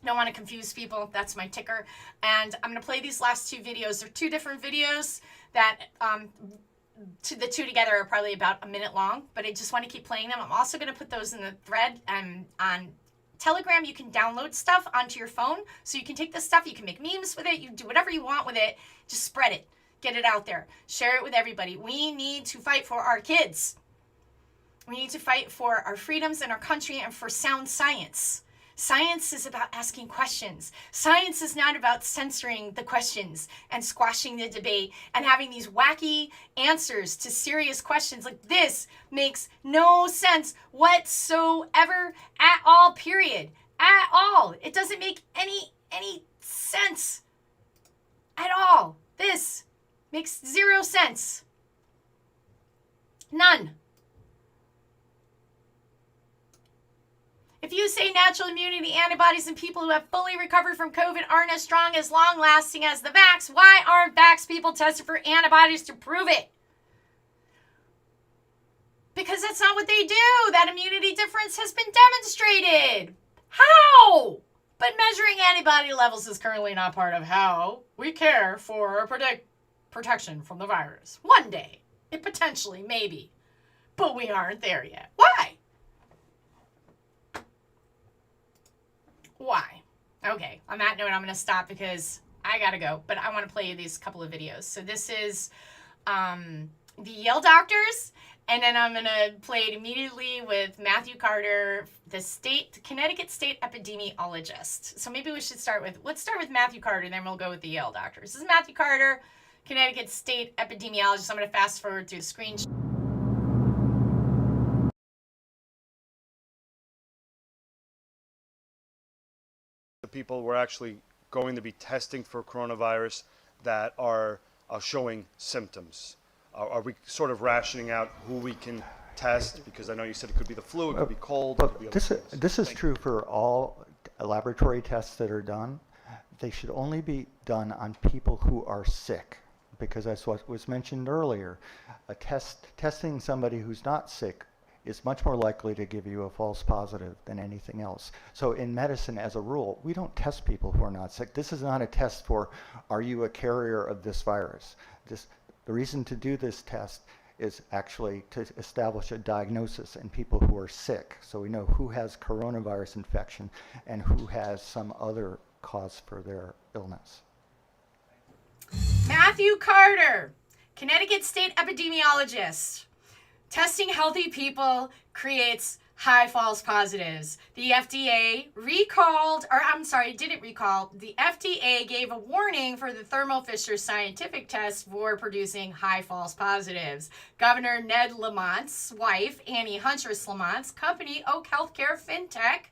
Don't want to confuse people. That's my ticker. And I'm going to play these last two videos. They're two different videos that the two together are probably about a minute long, but I just want to keep playing them. I'm also going to put those in the thread on Telegram. You can download stuff onto your phone, so you can take this stuff, you can make memes with it, you do whatever you want with it. Just spread it, get it out there, share it with everybody. We need to fight for our kids. We need to fight for our freedoms in our country and for sound science. Science is about asking questions. Science is not about censoring the questions and squashing the debate and having these wacky answers to serious questions. Like, this makes no sense whatsoever at all, period. At all. It doesn't make any sense at all. This makes zero sense. None. If you say natural immunity antibodies in people who have fully recovered from COVID aren't as strong, as long-lasting as the vax, why aren't vax people tested for antibodies to prove it? Because that's not what they do. That immunity difference has been demonstrated. How? But measuring antibody levels is currently not part of how we care for protection from the virus. One day, it potentially, maybe. But we aren't there yet. Why? Why? Okay, on that note, I'm going to stop because I got to go. But I want to play you these couple of videos. So this is the Yale doctors. And then I'm going to play it immediately with Matthew Carter, the Connecticut State epidemiologist. So maybe we should let's start with Matthew Carter, and then we'll go with the Yale doctors. This is Matthew Carter, Connecticut State epidemiologist. I'm going to fast forward through the screen. The people we're actually going to be testing for coronavirus that are showing symptoms. Are we sort of rationing out who we can test? Because I know you said it could be the flu, it could be cold, it could be But other this is things. true for all laboratory tests that are done. They should only be done on people who are sick, because that's what was mentioned earlier. Testing somebody who's not sick is much more likely to give you a false positive than anything else. So in medicine, as a rule, we don't test people who are not sick. This is not a test for, are you a carrier of this virus? The reason to do this test is actually to establish a diagnosis in people who are sick, so we know who has coronavirus infection and who has some other cause for their illness. Matthew Carter, Connecticut State epidemiologist. Testing healthy people creates high false positives. The FDA didn't recall. The FDA gave a warning for the Thermo Fisher Scientific test for producing high false positives. Governor Ned Lamont's wife, Annie Huntress Lamont's company, Oak Healthcare FinTech,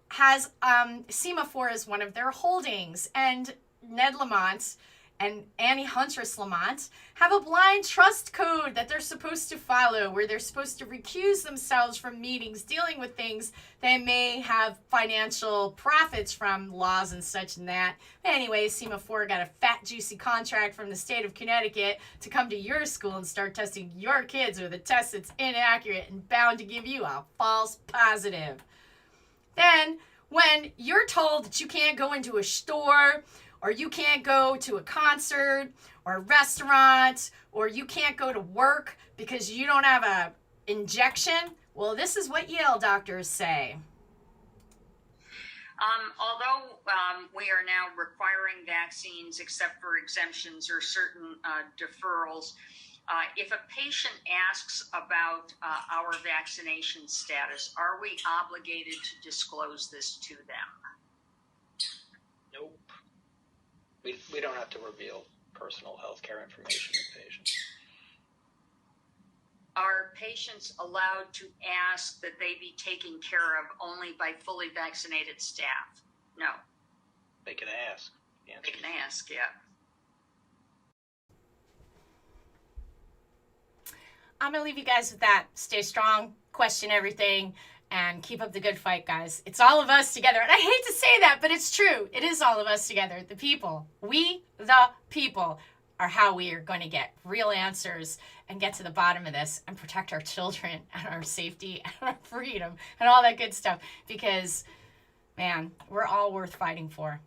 has Semaphore as one of their holdings. And Ned Lamont and Annie Huntress Lamont have a blind trust code that they're supposed to follow, where they're supposed to recuse themselves from meetings dealing with things they may have financial profits from, laws and such and that. Anyway, Semaphore got a fat, juicy contract from the state of Connecticut to come to your school and start testing your kids with a test that's inaccurate and bound to give you a false positive. Then, when you're told that you can't go into a store, or you can't go to a concert or a restaurant, or you can't go to work because you don't have a injection, well, this is what Yale doctors say. Although we are now requiring vaccines except for exemptions or certain deferrals, if a patient asks about our vaccination status, are we obligated to disclose this to them? Nope. We don't have to reveal personal health care information to patients. Are patients allowed to ask that they be taken care of only by fully vaccinated staff? No. They can ask. They can ask, yeah. I'm going to leave you guys with that. Stay strong, question everything, and keep up the good fight, guys. It's all of us together. And I hate to say that, but it's true. It is all of us together. The people, we, the people, are how we are going to get real answers and get to the bottom of this and protect our children and our safety and our freedom and all that good stuff. Because, man, we're all worth fighting for.